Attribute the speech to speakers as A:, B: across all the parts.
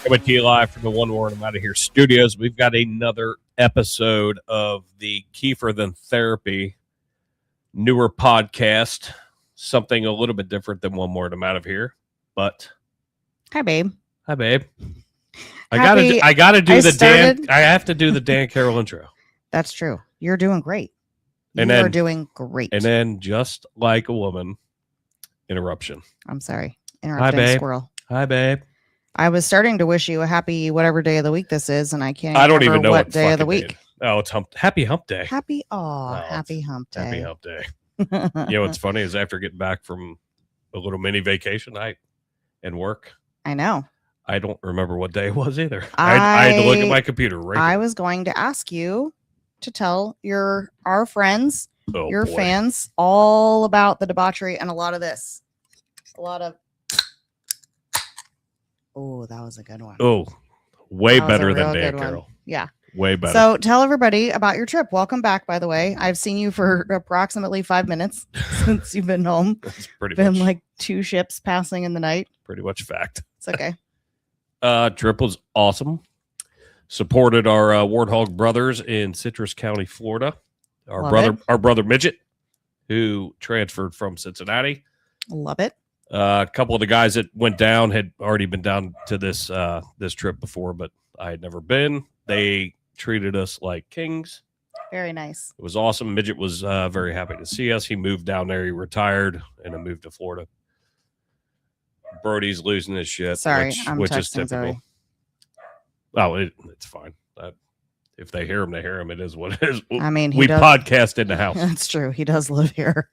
A: Coming to you live from the One Word I'm Out of Here studios. We've got another episode of the Kiefer Than Therapy newer podcast. Something a little bit different than One Word I'm Out of Here. But
B: hi, babe.
A: Hi, babe. I gotta do the I have to do the Dan Carroll intro.
B: That's true. You're doing great. You're doing great.
A: And then, just like a woman, interruption.
B: I'm sorry. Interrupting
A: Hi, babe.
B: Squirrel.
A: Hi, babe.
B: I was starting to wish you a happy whatever day of the week this is, and I can't.
A: I don't even know
B: what day of the week.
A: Oh, it's Happy Hump Day.
B: Happy Hump Day.
A: Happy Hump Day. You know what's funny is after getting back from a little mini vacation and work.
B: I know.
A: I don't remember what day it was either. I had to look at my computer. Right.
B: I was going to ask you to tell our friends, your fans, all about the debauchery and a lot of this. Oh, that was a good one.
A: Oh, way better than Dan Carroll.
B: Yeah.
A: Way better.
B: So tell everybody about your trip. Welcome back, by the way. I've seen you for approximately 5 minutes since you've been home.
A: It's pretty
B: been
A: much,
B: like 2 ships passing in the night.
A: Pretty much fact.
B: It's okay.
A: Trip was awesome. Supported our Warthog brothers in Citrus County, Florida. Our brother Midget, who transferred from Cincinnati.
B: Love it.
A: A couple of the guys that went down had already been down to this trip before, but I had never been. They treated us like kings.
B: Very nice.
A: It was awesome. Midget was very happy to see us. He moved down there. He retired and then moved to Florida. Brody's losing his shit.
B: Sorry,
A: which is typical.
B: Zoe.
A: Oh, it's fine. If they hear him, they hear him. It is what it is.
B: I mean,
A: we podcast in the house.
B: That's true. He does live here.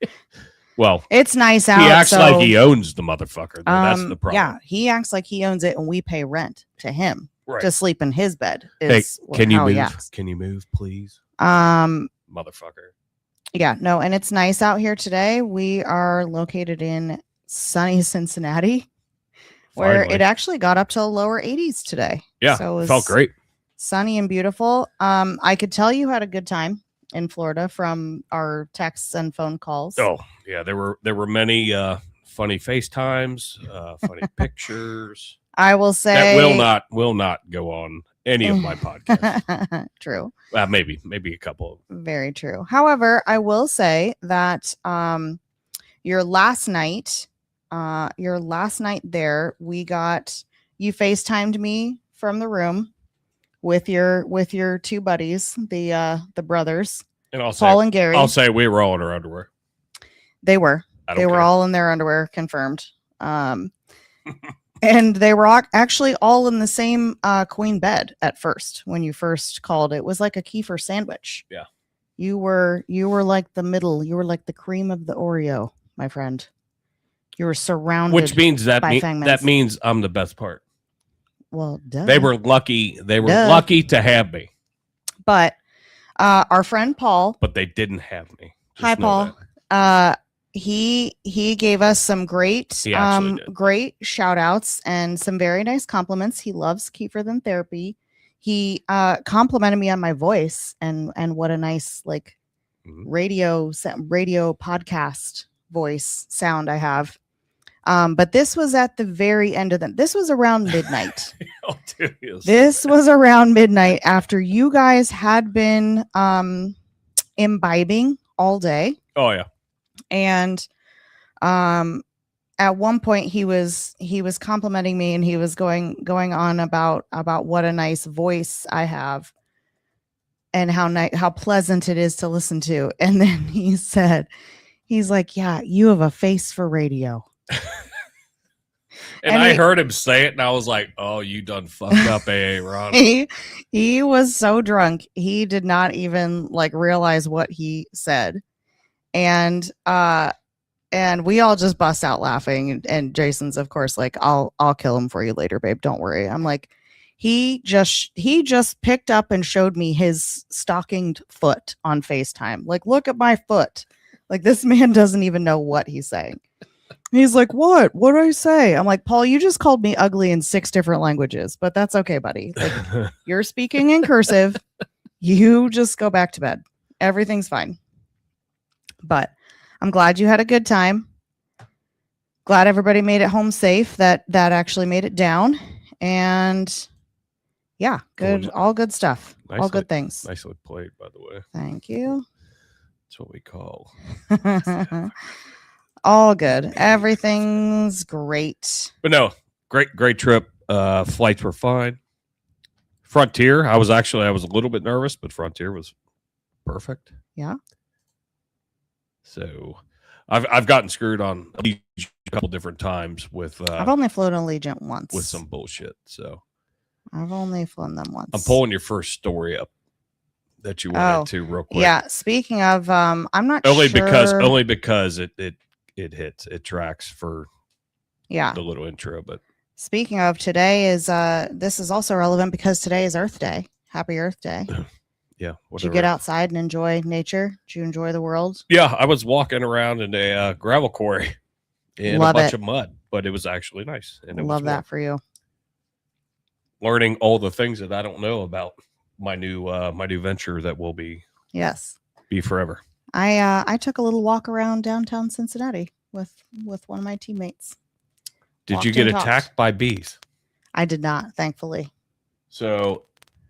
A: Well,
B: it's nice out.
A: He acts like he owns the motherfucker. That's the problem.
B: Yeah, he acts like he owns it, and we pay rent to him to sleep in his bed.
A: Can you move? Can you move, please? Motherfucker.
B: Yeah, no, and it's nice out here today. We are located in sunny Cincinnati, where it actually got up to lower 80s today.
A: Yeah,
B: so it
A: felt great.
B: Sunny and beautiful. I could tell you had a good time in Florida from our texts and phone calls.
A: Oh yeah, there were many funny FaceTimes, funny pictures.
B: I will say
A: that will not go on any of my podcasts.
B: True.
A: Maybe a couple.
B: Very true. However, I will say that your last night there, you FaceTimed me from the room with your 2 buddies, the brothers, and Paul and Gary.
A: I'll say we were all in our underwear.
B: They were. They were all in their underwear, confirmed. And they were actually all in the same queen bed at first. When you first called, it was like a Kiefer sandwich.
A: Yeah.
B: You were like the middle. You were like the cream of the Oreo, my friend. You were surrounded.
A: Which means that means I'm the best part.
B: Well, duh.
A: They were lucky. They were lucky to have me.
B: But our friend Paul.
A: But they didn't have me.
B: Hi, Paul. He gave us some great shout outs and some very nice compliments. He loves Kiefer Than Therapy. He complimented me on my voice and what a nice radio podcast voice sound I have. But this was at the very end of this was around midnight. This was around midnight after you guys had been imbibing all day.
A: Oh yeah.
B: And at one point he was complimenting me, and he was going on about what a nice voice I have and how pleasant it is to listen to. And then he's like, yeah, you have a face for radio.
A: And I heard him say it, and I was like, oh, you done fucked up, Ron.
B: He was so drunk. He did not even realize what he said. And we all just bust out laughing. And Jason's, of course, like, I'll kill him for you later, babe. Don't worry. I'm like, he just picked up and showed me his stockinged foot on FaceTime. Like, look at my foot. Like, this man doesn't even know what he's saying. He's like, what did I say? I'm like, Paul, you just called me ugly in 6 different languages, but that's okay, buddy. Like, you're speaking in cursive. You just go back to bed. Everything's fine. But I'm glad you had a good time. Glad everybody made it home safe. That actually made it down. And yeah, good. All good stuff. All good things.
A: Nicely played, by the way.
B: Thank you.
A: That's what we call.
B: All good. Everything's great.
A: But no, great trip. Flights were fine. Frontier, I was a little bit nervous, but Frontier was perfect.
B: Yeah.
A: So I've gotten screwed on Allegiant a couple different times with
B: I've only flown Allegiant once
A: with some bullshit. So
B: I've only flown them once.
A: I'm pulling your first story up that you went into real quick.
B: Yeah. Speaking of, I'm not
A: only
B: sure.
A: because it tracks for the little intro. But
B: speaking of, today is this is also relevant because today is Earth Day. Happy Earth Day.
A: Yeah.
B: Did you get outside and enjoy nature? Did you enjoy the world?
A: Yeah, I was walking around in a gravel quarry in a bunch of mud, but it was actually nice. And
B: love that for you.
A: Learning all the things that I don't know about my new venture that will be forever.
B: I took a little walk around downtown Cincinnati with one of my teammates.
A: Did you get attacked by bees?
B: I did not, thankfully.
A: So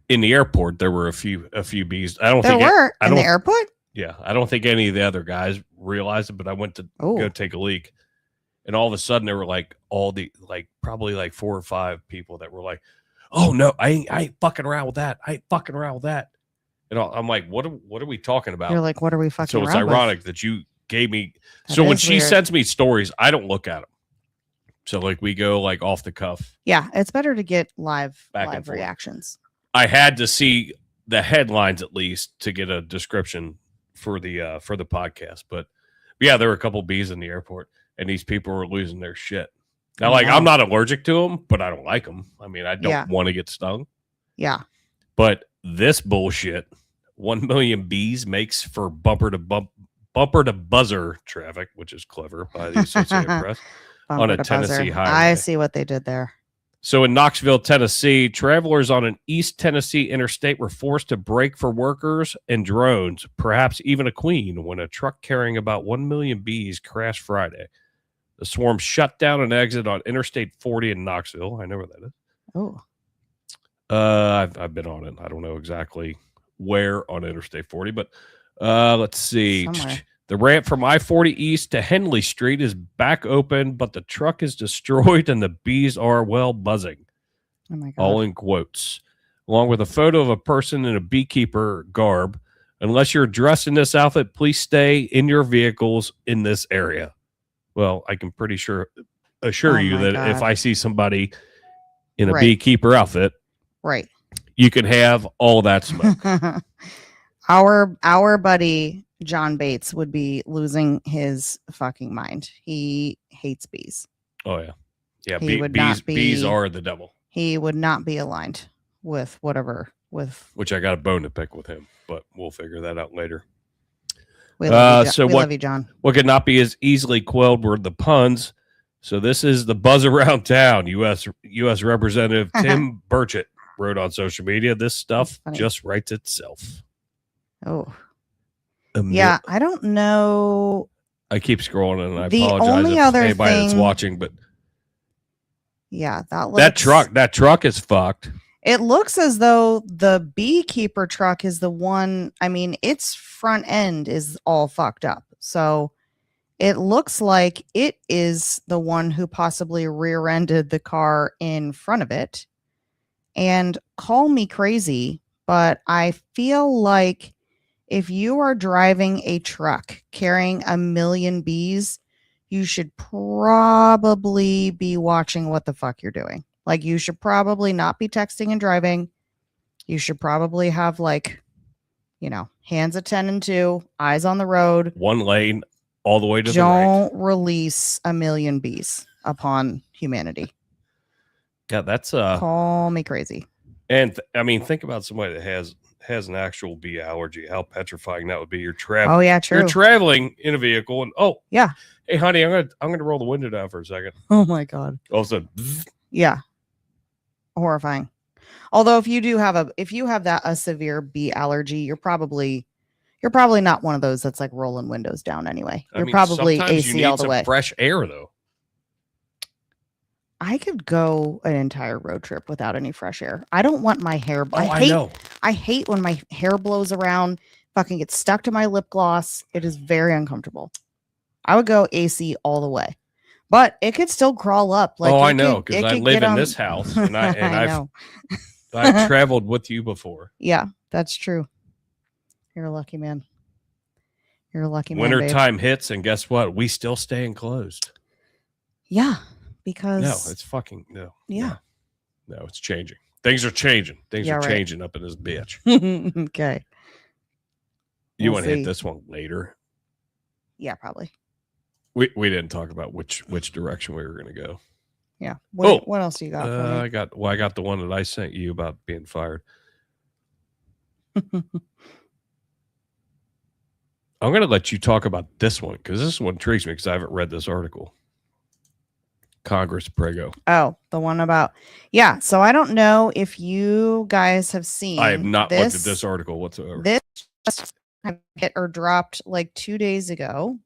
A: in the airport, there were a few bees.
B: In the airport?
A: Yeah. I don't think any of the other guys realized it, but I went to go take a leak. And all of a sudden there were probably 4 or 5 people that were like, oh no, I ain't fucking around with that. I ain't fucking around with that. And I'm like, what are we talking about?
B: You're like, what are we fucking around with?
A: So it's ironic that you gave me. So when she sends me stories, I don't look at them. So we go off the cuff.
B: Yeah, it's better to get live reactions.
A: I had to see the headlines at least to get a description for the podcast. But yeah, there were a couple bees in the airport, and these people were losing their shit. Now, I'm not allergic to them, but I don't like them. I mean, I don't want to get stung.
B: Yeah.
A: But this bullshit, 1 million bees makes for bumper to buzzer traffic, which is clever by the Associated Press. On a Tennessee highway.
B: I see what they did there.
A: So in Knoxville, Tennessee, travelers on an East Tennessee interstate were forced to brake for workers and drones, perhaps even a queen, when a truck carrying about 1 million bees crashed Friday. The swarm shut down an exit on Interstate 40 in Knoxville. I know where that is.
B: Oh.
A: I've been on it. I don't know exactly where on Interstate 40, but let's see.
B: Somewhere.
A: The ramp from I-40 East to Henley Street is back open, but the truck is destroyed and the bees are, buzzing.
B: Oh my God.
A: All in quotes. Along with a photo of a person in a beekeeper garb. Unless you're dressed in this outfit, please stay in your vehicles in this area. Well, I can pretty sure assure you that if I see somebody in a beekeeper outfit, you can have all that smoke.
B: Our buddy John Bates would be losing his fucking mind. He hates bees.
A: Oh yeah, yeah. Bees are the devil.
B: He would not be aligned with whatever.
A: Which I got a bone to pick with him, but we'll figure that out later.
B: We love you, John.
A: What could not be as easily quelled were the puns. So this is the buzz around town. U.S. Representative Tim Burchett wrote on social media, "This stuff just writes itself."
B: Oh. Yeah, I don't know.
A: I keep scrolling and I apologize if anybody that's watching, but
B: yeah,
A: that truck is fucked.
B: It looks as though the beekeeper truck is the one. I mean, its front end is all fucked up. So it looks like it is the one who possibly rear-ended the car in front of it. And call me crazy, but I feel like if you are driving a truck carrying 1 million bees, you should probably be watching what the fuck you're doing. You should probably not be texting and driving. You should probably have hands at 10 and 2, eyes on the road.
A: 1 lane all the way to the
B: right.
A: right.
B: Don't release 1 million bees upon humanity.
A: Yeah, that's
B: call me crazy.
A: And think about somebody that has an actual bee allergy. How petrifying that would be. You're traveling.
B: Oh yeah, true.
A: You're traveling in a vehicle, and hey honey, I'm gonna roll the window down for a second.
B: Oh my God.
A: All of a sudden, bzz.
B: Yeah, horrifying. Although if you have a severe bee allergy, you're probably not one of those that's rolling windows down anyway. You're probably AC all the way.
A: Fresh air though.
B: I could go an entire road trip without any fresh air. I don't want my hair.
A: Oh, I know.
B: I hate when my hair blows around, fucking gets stuck to my lip gloss. It is very uncomfortable. I would go AC all the way, but it could still crawl up. Like,
A: I know, because I live in this house, and
B: know.
A: I've traveled with you before.
B: Yeah, that's true. You're a lucky man. You're a lucky man.
A: Wintertime hits, and guess what? We still stay enclosed.
B: Yeah, because
A: no, it's fucking no.
B: Yeah,
A: no, it's changing. Things are changing. Things are changing up in this bitch.
B: Okay.
A: You want to hit this one later?
B: Yeah, probably.
A: We didn't talk about which direction we were going to go.
B: Yeah. What else do you got? For me?
A: I got the one that I sent you about being fired. I'm going to let you talk about this one because this one intrigues me because I haven't read this article. Congress Prego.
B: Oh, the one about, yeah. So I don't know if you guys have seen.
A: I have not looked at this article whatsoever.
B: This just hit or dropped like 2 days ago.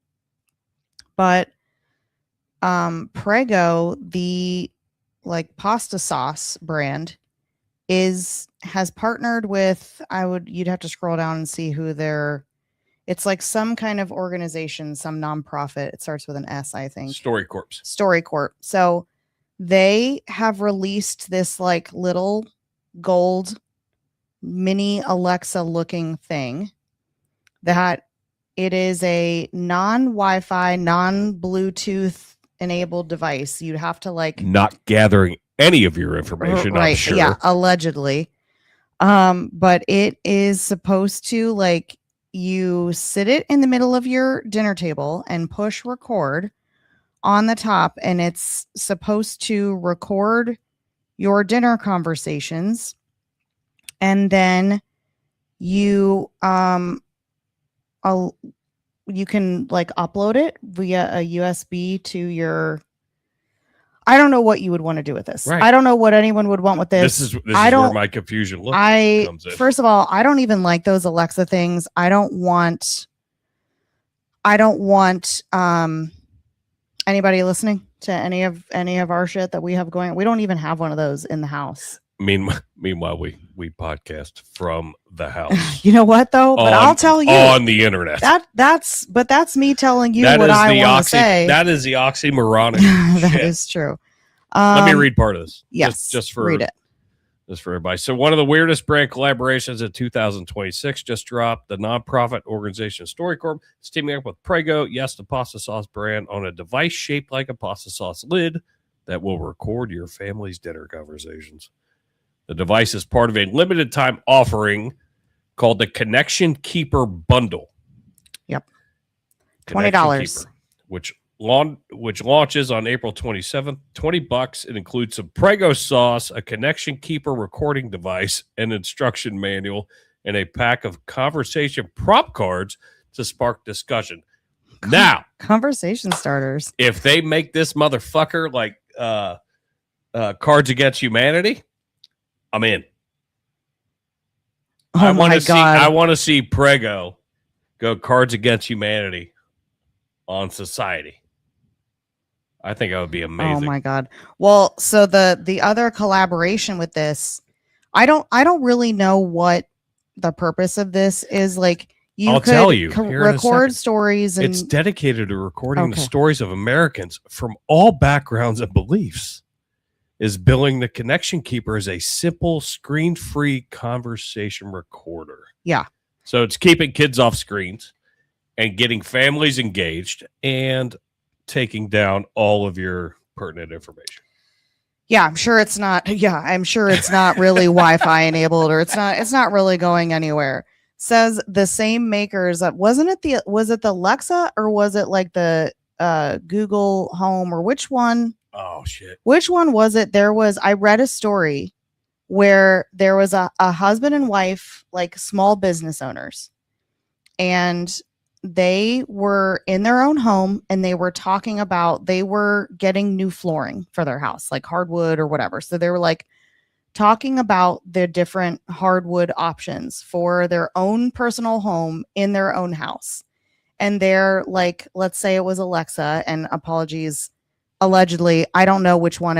B: But Prego, the like pasta sauce brand, has partnered with, you'd have to scroll down and see who it's like some kind of organization, some nonprofit. It starts with an S, I think. StoryCorp. So they have released this like little gold mini Alexa looking thing that it is a non-Wi-Fi, non-Bluetooth enabled device. You'd have to like
A: not gathering any of your information,
B: right?
A: I'm sure.
B: Yeah, allegedly. But it is supposed to like you sit it in the middle of your dinner table and push record on the top, and it's supposed to record your dinner conversations, and then you you can like upload it via a USB to your. I don't know what you would want to do with this. Right. I don't know what anyone would want with this.
A: This is where my confusion comes in.
B: First of all, I don't even like those Alexa things. I don't want anybody listening to any of our shit that we have going. We don't even have one of those in the house.
A: Meanwhile, we podcast from the house.
B: You know what though? But I'll tell you
A: on the internet.
B: That's me telling you what I want to say.
A: That is the oxymoronic.
B: That is true.
A: Let me read part of this.
B: Yes,
A: just for
B: read it.
A: Just for everybody. So one of the weirdest brand collaborations in 2026 just dropped. The nonprofit organization StoryCorp is teaming up with Prego, yes, the pasta sauce brand, on a device shaped like a pasta sauce lid that will record your family's dinner conversations. The device is part of a limited time offering called the Connection Keeper Bundle.
B: Yep. $20.
A: Which launches on April 27th. $20. It includes some Prego sauce, a Connection Keeper recording device, an instruction manual, and a pack of conversation prompt cards to spark discussion. Now,
B: conversation starters.
A: If they make this motherfucker like Cards Against Humanity, I'm in.
B: Oh I
A: want to see Prego go Cards Against Humanity on society. I think that would be amazing.
B: Oh my God. Well, so the other collaboration with this, I don't really know what the purpose of this is. Like
A: I'll tell you,
B: record stories, and
A: it's dedicated to recording the stories of Americans from all backgrounds and beliefs. Is billing the Connection Keeper as a simple screen-free conversation recorder.
B: Yeah.
A: So it's keeping kids off screens and getting families engaged and taking down all of your pertinent information.
B: Yeah, I'm sure it's not. Yeah, I'm sure it's not really Wi-Fi enabled, or it's not really going anywhere. Says the same makers. Was it the Alexa, or was it like the Google Home, or which one?
A: Oh shit.
B: Which one was it? I read a story where there was a husband and wife, like small business owners, and they were in their own home, and they were talking about they were getting new flooring for their house, like hardwood or whatever. So they were like talking about their different hardwood options for their own personal home in their own house. And they're like, let's say it was Alexa, and apologies, allegedly, I don't know which one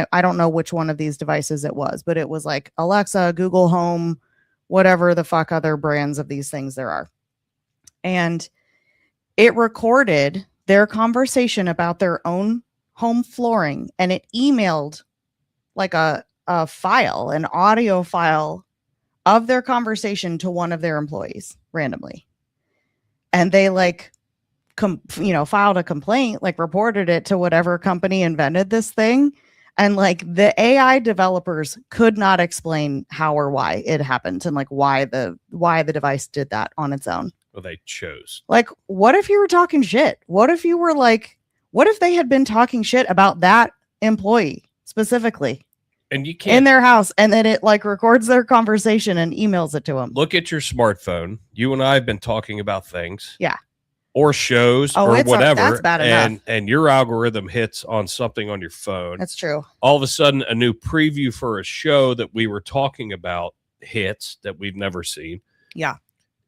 B: of these devices it was, but it was like Alexa, Google Home, whatever the fuck other brands of these things there are. And it recorded their conversation about their own home flooring, and it emailed like a file, an audio file of their conversation to one of their employees randomly. And they like filed a complaint, like reported it to whatever company invented this thing. And like the AI developers could not explain how or why it happened, and like why the device did that on its own.
A: Well, they chose.
B: Like, what if you were talking shit? What if you were like, what if they had been talking shit about that employee specifically?
A: And you can't
B: in their house, and then it like records their conversation and emails it to them.
A: Look at your smartphone. You and I have been talking about things.
B: Yeah.
A: Or shows or whatever.
B: That's bad enough.
A: And your algorithm hits on something on your phone.
B: That's true.
A: All of a sudden, a new preview for a show that we were talking about hits that we've never seen.
B: Yeah.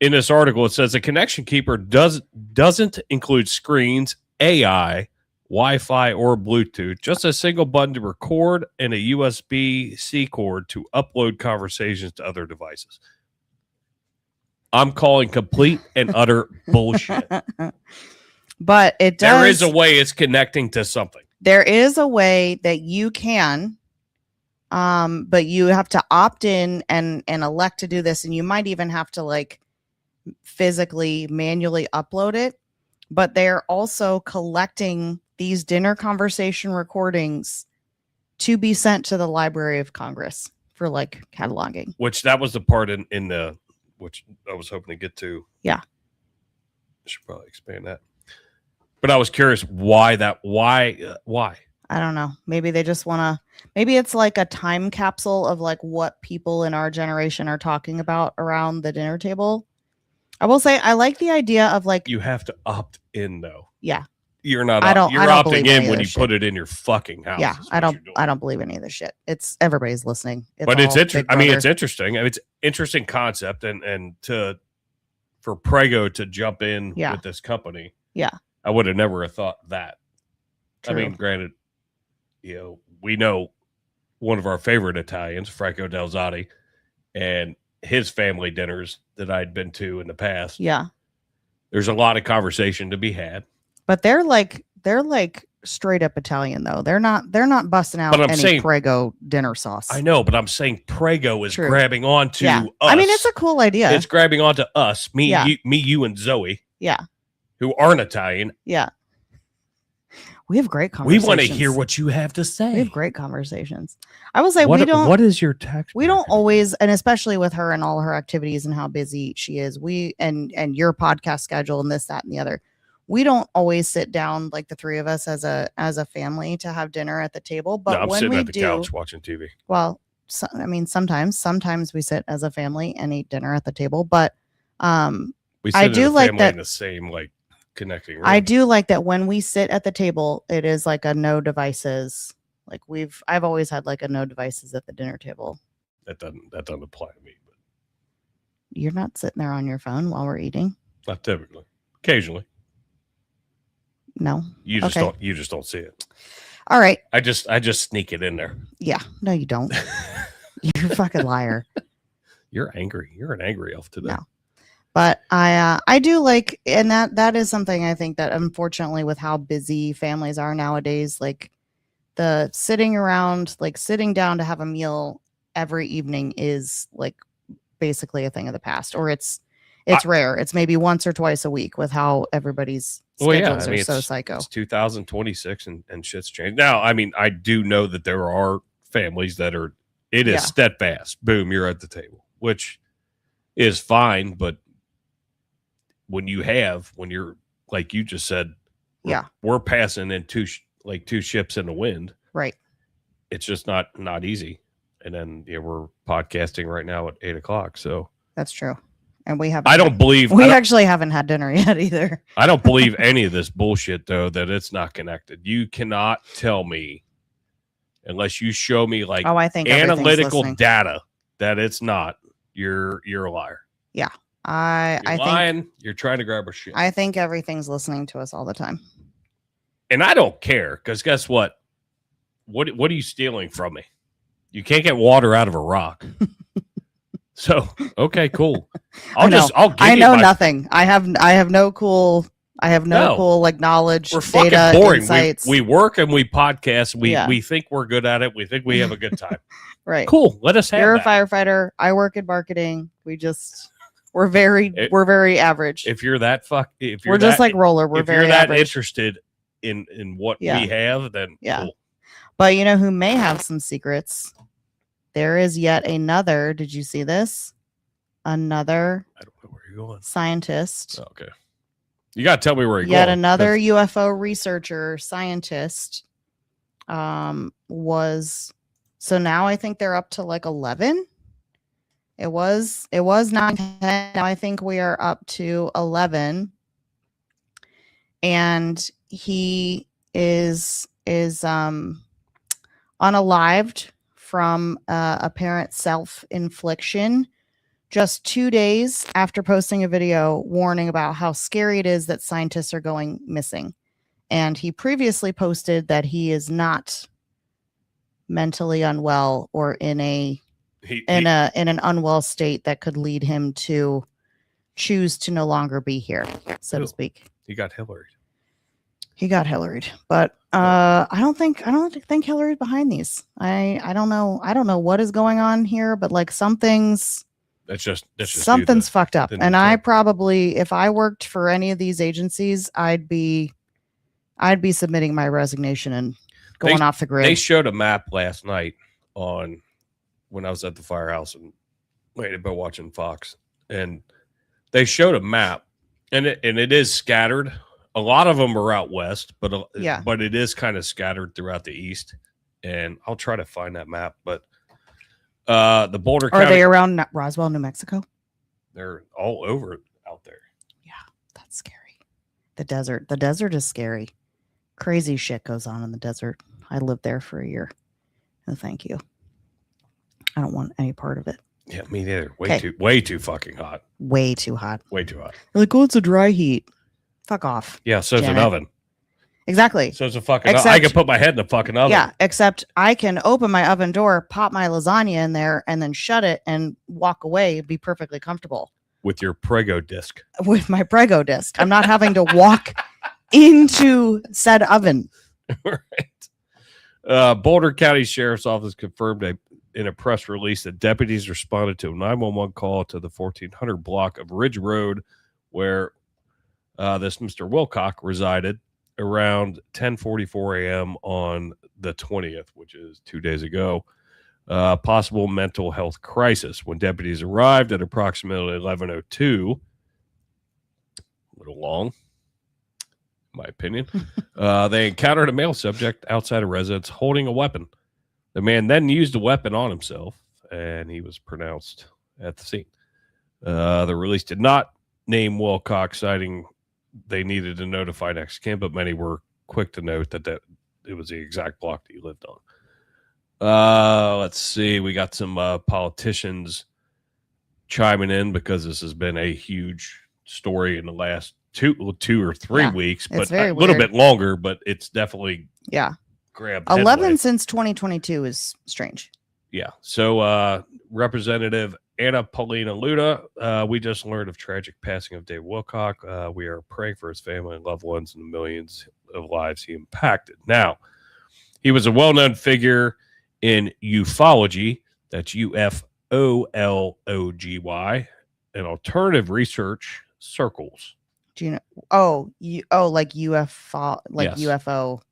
A: In this article, it says the connection keeper doesn't include screens, AI, Wi-Fi, or Bluetooth, just a single button to record and a USB-C cord to upload conversations to other devices. I'm calling complete and utter bullshit.
B: But it does.
A: There is a way it's connecting to something.
B: There is a way that you can, but you have to opt in and elect to do this, and you might even have to like physically manually upload it. But they're also collecting these dinner conversation recordings to be sent to the Library of Congress for like cataloging.
A: Which that was the part in the which I was hoping to get to.
B: Yeah.
A: I should probably expand that. But I was curious why.
B: I don't know. Maybe they just want to, maybe it's like a time capsule of like what people in our generation are talking about around the dinner table. I will say I like the idea of like,
A: you have to opt in though.
B: Yeah.
A: You're not. You're opting in when you put it in your fucking house.
B: Yeah, I don't believe any of this shit. It's everybody's listening.
A: But it's interesting. I mean, it's interesting. It's interesting concept, and for Prego to jump in with this company.
B: Yeah,
A: I would have never thought that.
B: True.
A: I mean, granted, we know one of our favorite Italians, Franco Delzotti, and his family dinners that I'd been to in the past.
B: Yeah,
A: there's a lot of conversation to be had.
B: But they're like straight up Italian though. They're not busting out any Prego dinner sauce.
A: I know, but I'm saying Prego is grabbing onto us.
B: I mean, it's a cool idea.
A: It's grabbing onto us, you and Zoe.
B: Yeah.
A: Who aren't Italian.
B: Yeah. We have great conversations.
A: We want to hear what you have to say.
B: We have great conversations. I will say
A: what is your text?
B: We don't always, and especially with her and all her activities and how busy she is, and your podcast schedule and this, that, and the other. We don't always sit down like the three of us as a family to have dinner at the table. But
A: I'm
B: when
A: sitting
B: we
A: at the couch watching TV.
B: Well, sometimes we sit as a family and eat dinner at the table. But
A: we sit
B: I do like that
A: in the same like connecting room.
B: I do like that when we sit at the table, it is like a no devices. Like I've always had like a no devices at the dinner table.
A: That doesn't apply to me. But
B: you're not sitting there on your phone while we're eating.
A: Not typically. Occasionally.
B: No.
A: You just don't see it.
B: All right.
A: I just sneak it in there.
B: Yeah. No, you don't. You're a fucking liar.
A: You're angry. You're an angry elf today.
B: No. But I do like, and that is something I think that unfortunately with how busy families are nowadays, like the sitting around, like sitting down to have a meal every evening is like basically a thing of the past, or it's rare. It's maybe once or twice a week with how everybody's schedules are so psycho.
A: It's 2026 and shit's changed. Now, I mean, I do know that there are families that are, it is steadfast. Boom, you're at the table, which is fine. But when you're, like you just said, we're passing in two ships in the wind.
B: Right.
A: It's just not easy. And then we're podcasting right now at 8:00. So
B: that's true. And we haven't.
A: We
B: actually haven't had dinner yet either.
A: I don't believe any of this bullshit though, that it's not connected. You cannot tell me unless you show me like
B: I think
A: analytical data that it's not. You're a liar.
B: Yeah.
A: I think you're trying to grab our shit.
B: I think everything's listening to us all the time.
A: And I don't care because guess what? What are you stealing from me? You can't get water out of a rock. So, okay, cool. I'll give
B: I know
A: you
B: nothing. I have no cool like knowledge,
A: we're
B: data,
A: fucking boring.
B: insights.
A: We work and we podcast. We think we're good at it. We think we have a good time.
B: Right.
A: Cool. Let us have
B: You're
A: that.
B: a firefighter. I work in marketing. We're very average.
A: If you're that
B: we're just like Roller. We're very
A: that
B: average.
A: interested in what we have, then cool.
B: But you know who may have some secrets? There is yet another. Did you see this? Another.
A: I don't know where you're going.
B: Scientist.
A: Oh, okay. You got to tell me where you're going.
B: Yet another UFO researcher, scientist, was. So now I think they're up to like 11. It was 9, 10. Now I think we are up to 11. And he is unalived from apparent self-infliction just 2 days after posting a video warning about how scary it is that scientists are going missing. And he previously posted that he is not mentally unwell or in an unwell state that could lead him to choose to no longer be here, so to speak.
A: He got Hillary.
B: But I don't think Hillary's behind these. I don't know what is going on here, but like something's fucked up. And I probably, if I worked for any of these agencies, I'd be submitting my resignation and going off the grid.
A: They showed a map last night when I was at the firehouse and waited by watching Fox, and they showed a map, and it is scattered. A lot of them are out west, but it is kind of scattered throughout the east. And I'll try to find that map. But the Boulder County,
B: are they around Roswell, New Mexico?
A: They're all over out there.
B: Yeah, that's scary. The desert is scary. Crazy shit goes on in the desert. I lived there for a year. No, thank you. I don't want any part of it.
A: Yeah, me neither. Way too fucking hot.
B: Way too hot.
A: Way too hot.
B: You're like, oh, it's a dry heat. Fuck off.
A: Yeah, so it's an oven.
B: Exactly.
A: So it's a fucking oven. I can put my head in the fucking oven.
B: Yeah, except I can open my oven door, pop my lasagna in there, and then shut it and walk away, be perfectly comfortable.
A: With your Prego disc.
B: With my Prego disc. I'm not having to walk into said oven.
A: Right. Boulder County Sheriff's Office confirmed in a press release that deputies responded to a 911 call to the 1400 block of Ridge Road, where this Mr. Wilcock resided, around 10:44 a.m. on the 20th, which is 2 days ago. Possible mental health crisis. When deputies arrived at approximately 11:02, a little long, in my opinion, they encountered a male subject outside a residence holding a weapon. The man then used the weapon on himself, and he was pronounced at the scene. The release did not name Wilcock, citing they needed to notify next kin, but many were quick to note that it was the exact block that he lived on. Let's see. We got some politicians chiming in because this has been a huge story in the last two or three weeks, but a little bit longer, but it's definitely grabbed
B: 11
A: headway.
B: Since 2022 is strange.
A: Yeah. So Representative Anna Paulina Lotta, we just learned of tragic passing of Dave Wilcock. We are praying for his family and loved ones and the millions of lives he impacted. Now, he was a well-known figure in ufology, that's UFOLOGY, and alternative research circles.
B: Do you know? Like UFO, like UFOology.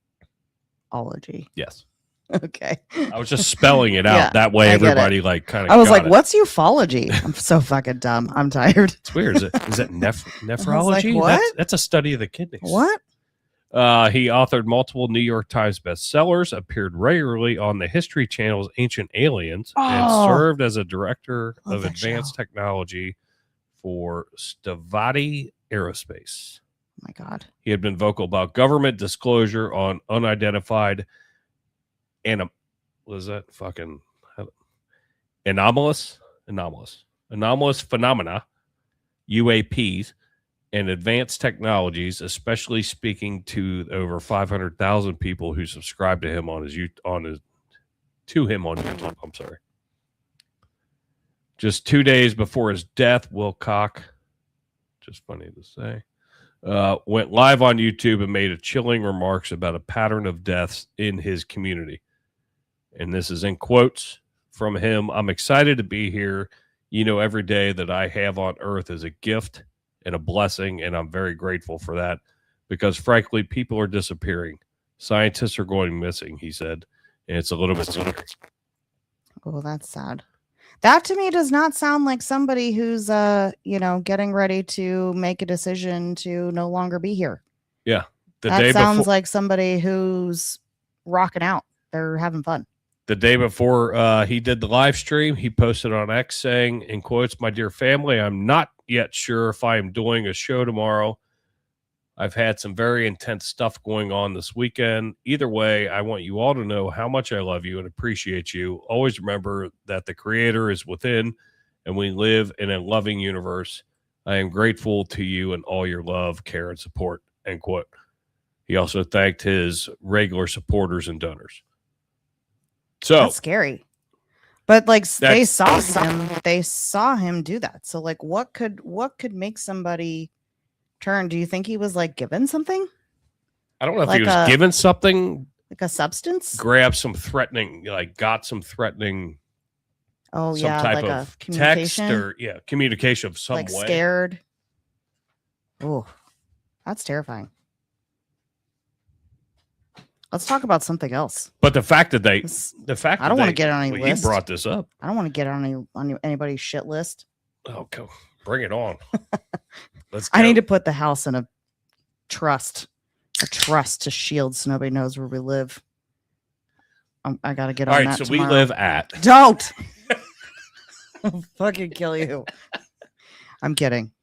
A: Yes.
B: Okay.
A: I was just spelling it out that way. Everybody like kind of.
B: I was like, "What's ufology?" I'm so fucking dumb. I'm tired.
A: It's weird. Is it nephrology?
B: Like, what?
A: That's a study of the kidneys.
B: What?
A: He authored multiple New York Times bestsellers, appeared regularly on the History Channel's Ancient Aliens, and served as a director of advanced technology for Stavati Aerospace.
B: Oh my God.
A: He had been vocal about government disclosure on unidentified anomalous phenomena, UAPs, and advanced technologies, especially speaking to over 500,000 people who subscribe to him on YouTube. I'm sorry. Just 2 days before his death, Wilcock, just funny to say, went live on YouTube and made a chilling remarks about a pattern of deaths in his community. And this is in quotes from him. I'm excited to be here. You know, every day that I have on earth is a gift and a blessing, and I'm very grateful for that because, frankly, people are disappearing. Scientists are going missing, he said, and it's a little bit scary.
B: Oh, that's sad. That to me does not sound like somebody who's, getting ready to make a decision to no longer be here.
A: Yeah.
B: That sounds like somebody who's rocking out. They're having fun.
A: The day before he did the live stream, he posted on X saying, in quotes, "My dear family, I'm not yet sure if I am doing a show tomorrow. I've had some very intense stuff going on this weekend. Either way, I want you all to know how much I love you and appreciate you. Always remember that the Creator is within and we live in a loving universe. I am grateful to you and all your love, care, and support," end quote. He also thanked his regular supporters and donors. So
B: that's scary. But like they saw him do that. So like what could make somebody turn? Do you think he was like given something?
A: I don't know if he was given something,
B: like a substance,
A: grabbed some threatening, like got some threatening.
B: Oh
A: some
B: yeah,
A: type
B: like
A: of
B: a communication,
A: text or communication of some
B: like
A: way.
B: Scared. Oh, that's terrifying. Let's talk about something else.
A: But the fact that
B: I don't want to get on any list.
A: You brought this up.
B: I don't want to get on anybody's shit list.
A: Oh, come, bring it on. Let's go.
B: I need to put the house in a trust to shield so nobody knows where we live. I got to get on that. All right, so tomorrow.
A: We live at.
B: Don't. I'll fucking kill you. I'm kidding.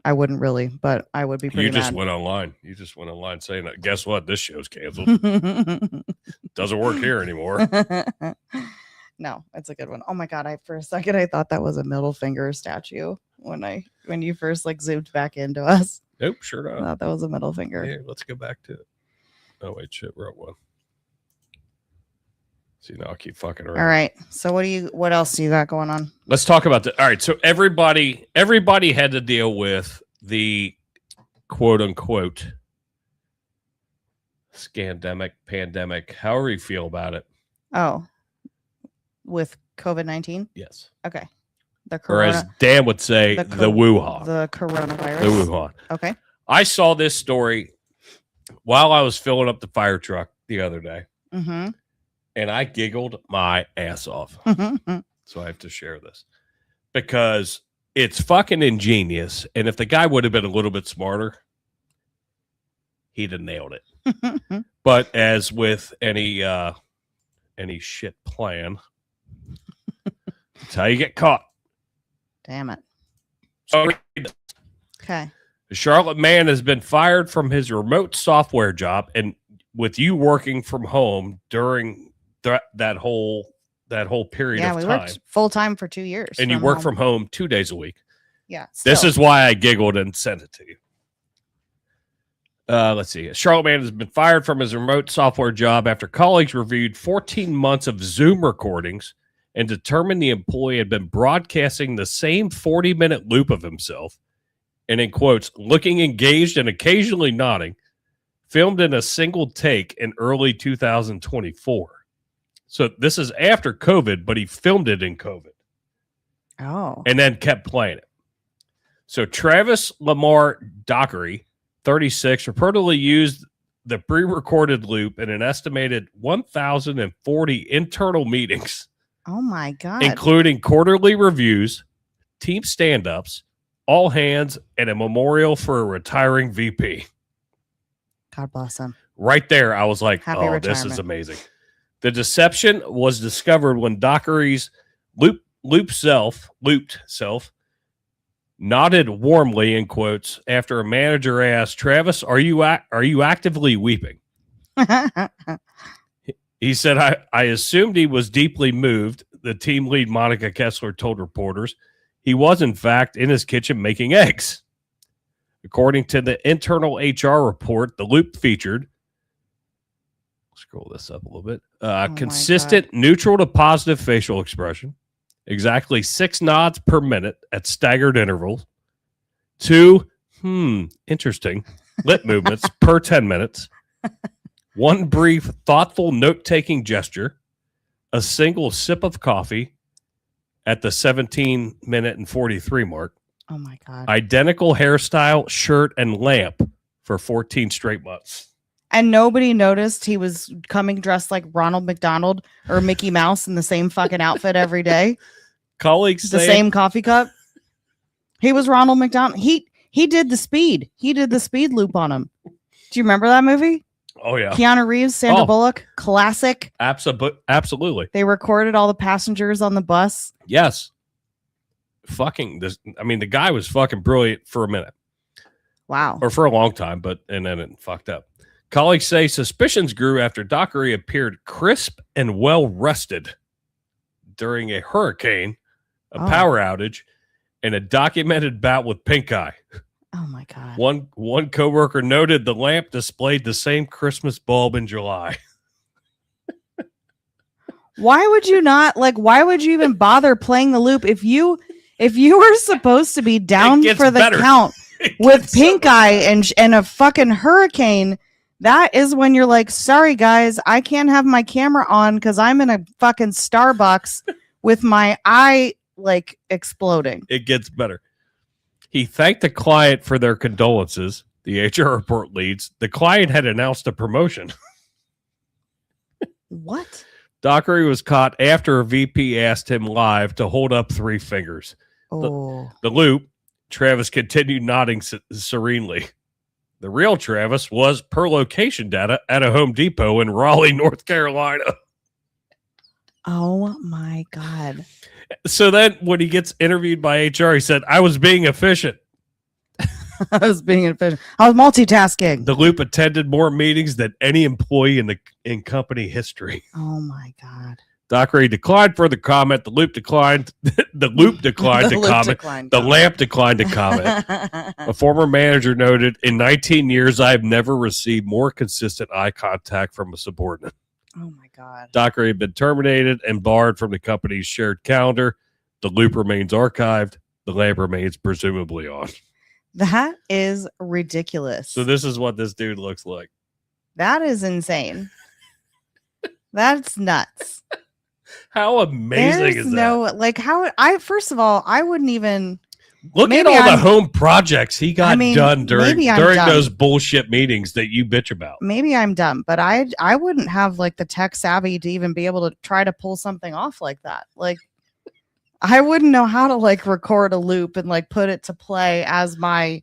B: I wouldn't really, but I would be pretty
A: You just
B: mad.
A: went online. You just went online saying, guess what? This show's canceled. Doesn't work here anymore.
B: No, it's a good one. Oh my God. For a second, I thought that was a middle finger statue when you first like zoomed back into us.
A: Nope, sure not.
B: I thought that was a middle finger.
A: Here, let's go back to it. Oh, wait, shit, wrong one. See, now I'll keep fucking around.
B: All right. So what else do you got going on?
A: Let's talk about all right. So everybody had to deal with the quote unquote scandemic, pandemic, however you feel about it.
B: Oh, with COVID-19?
A: Yes.
B: Okay.
A: Or as Dan would say, the Wuhan.
B: The coronavirus.
A: The Wuhan.
B: Okay.
A: I saw this story while I was filling up the fire truck the other day.
B: Mm-hmm.
A: And I giggled my ass off. So I have to share this because it's fucking ingenious. And if the guy would have been a little bit smarter, he'd have nailed it. But as with any shit plan, that's how you get caught.
B: Damn it.
A: So,
B: okay.
A: The Charlotte man has been fired from his remote software job, and with you working from home during that whole period of time.
B: Yeah, we worked full time for 2 years.
A: And you work from home 2 days a week.
B: Yeah.
A: This is why I giggled and sent it to you. Let's see. A Charlotte man has been fired from his remote software job after colleagues reviewed 14 months of Zoom recordings and determined the employee had been broadcasting the same 40-minute loop of himself, and in quotes, looking engaged and occasionally nodding, filmed in a single take in early 2024. So this is after COVID, but he filmed it in COVID.
B: Oh.
A: And then kept playing it. So Travis Lamar Dockery, 36, reportedly used the pre-recorded loop in an estimated 1,040 internal meetings.
B: Oh my God.
A: Including quarterly reviews, team stand-ups, all hands, and a memorial for a retiring VP.
B: God bless him.
A: Right there, I was like,
B: Happy
A: retirement. This is amazing. The deception was discovered when Dockery's looped self nodded warmly, in quotes, after a manager asked, "Travis, are you actively weeping?" He said, I assumed he was deeply moved, the team lead Monica Kessler told reporters. He was, in fact, in his kitchen making eggs. According to the internal HR report, the loop featured, scroll this up a little bit, consistent neutral to positive facial expression, exactly 6 nods per minute at staggered intervals, 2 interesting lip movements per 10 minutes, 1 brief thoughtful note-taking gesture, a single sip of coffee at the 17-minute and 43 mark.
B: Oh my God.
A: Identical hairstyle, shirt, and lamp for 14 straight months.
B: And nobody noticed he was coming dressed like Ronald McDonald or Mickey Mouse in the same fucking outfit every day.
A: Colleagues
B: the same coffee cup. He was Ronald McDonald. He did the speed. He did the speed loop on him. Do you remember that movie?
A: Oh, yeah.
B: Keanu Reeves, Sandra Bullock. Classic.
A: Absolutely.
B: They recorded all the passengers on the bus.
A: Yes. The guy was fucking brilliant for a minute.
B: Wow.
A: Or for a long time, and then it fucked up. Colleagues say suspicions grew after Dockery appeared crisp and well-rested during a hurricane, a power outage, and a documented bout with pink eye.
B: Oh, my God.
A: One coworker noted the lamp displayed the same Christmas bulb in July.
B: Why would you not, why would you even bother playing the loop if you were supposed to be down for the count with pink eye and a fucking hurricane? That is when you're like, sorry guys, I can't have my camera on because I'm in a fucking Starbucks with my eye exploding.
A: It gets better. He thanked the client for their condolences. The HR report leads. The client had announced a promotion.
B: What?
A: Dockery was caught after a VP asked him live to hold up 3 fingers.
B: Oh.
A: The loop, Travis continued nodding serenely. The real Travis was per location data at a Home Depot in Raleigh, North Carolina.
B: Oh my God.
A: So then when he gets interviewed by HR, he said, I was being efficient.
B: I was being efficient. I was multitasking.
A: The loop attended more meetings than any employee in company history.
B: Oh my God.
A: Dockery declined further comment. The loop declined. The loop declined to comment. The lamp declined to comment. A former manager noted, in 19 years, I have never received more consistent eye contact from a subordinate.
B: Oh my God.
A: Dockery had been terminated and barred from the company's shared calendar. The loop remains archived. The lamp remains presumably on.
B: That is ridiculous.
A: So this is what this dude looks like.
B: That is insane. That's nuts.
A: How amazing is that?
B: First of all, I wouldn't even
A: look at all the home projects he got done during those bullshit meetings that you bitch about.
B: Maybe I'm dumb, but I wouldn't have the tech savvy to even be able to try to pull something off like that. I wouldn't know how to record a loop and put it to play as my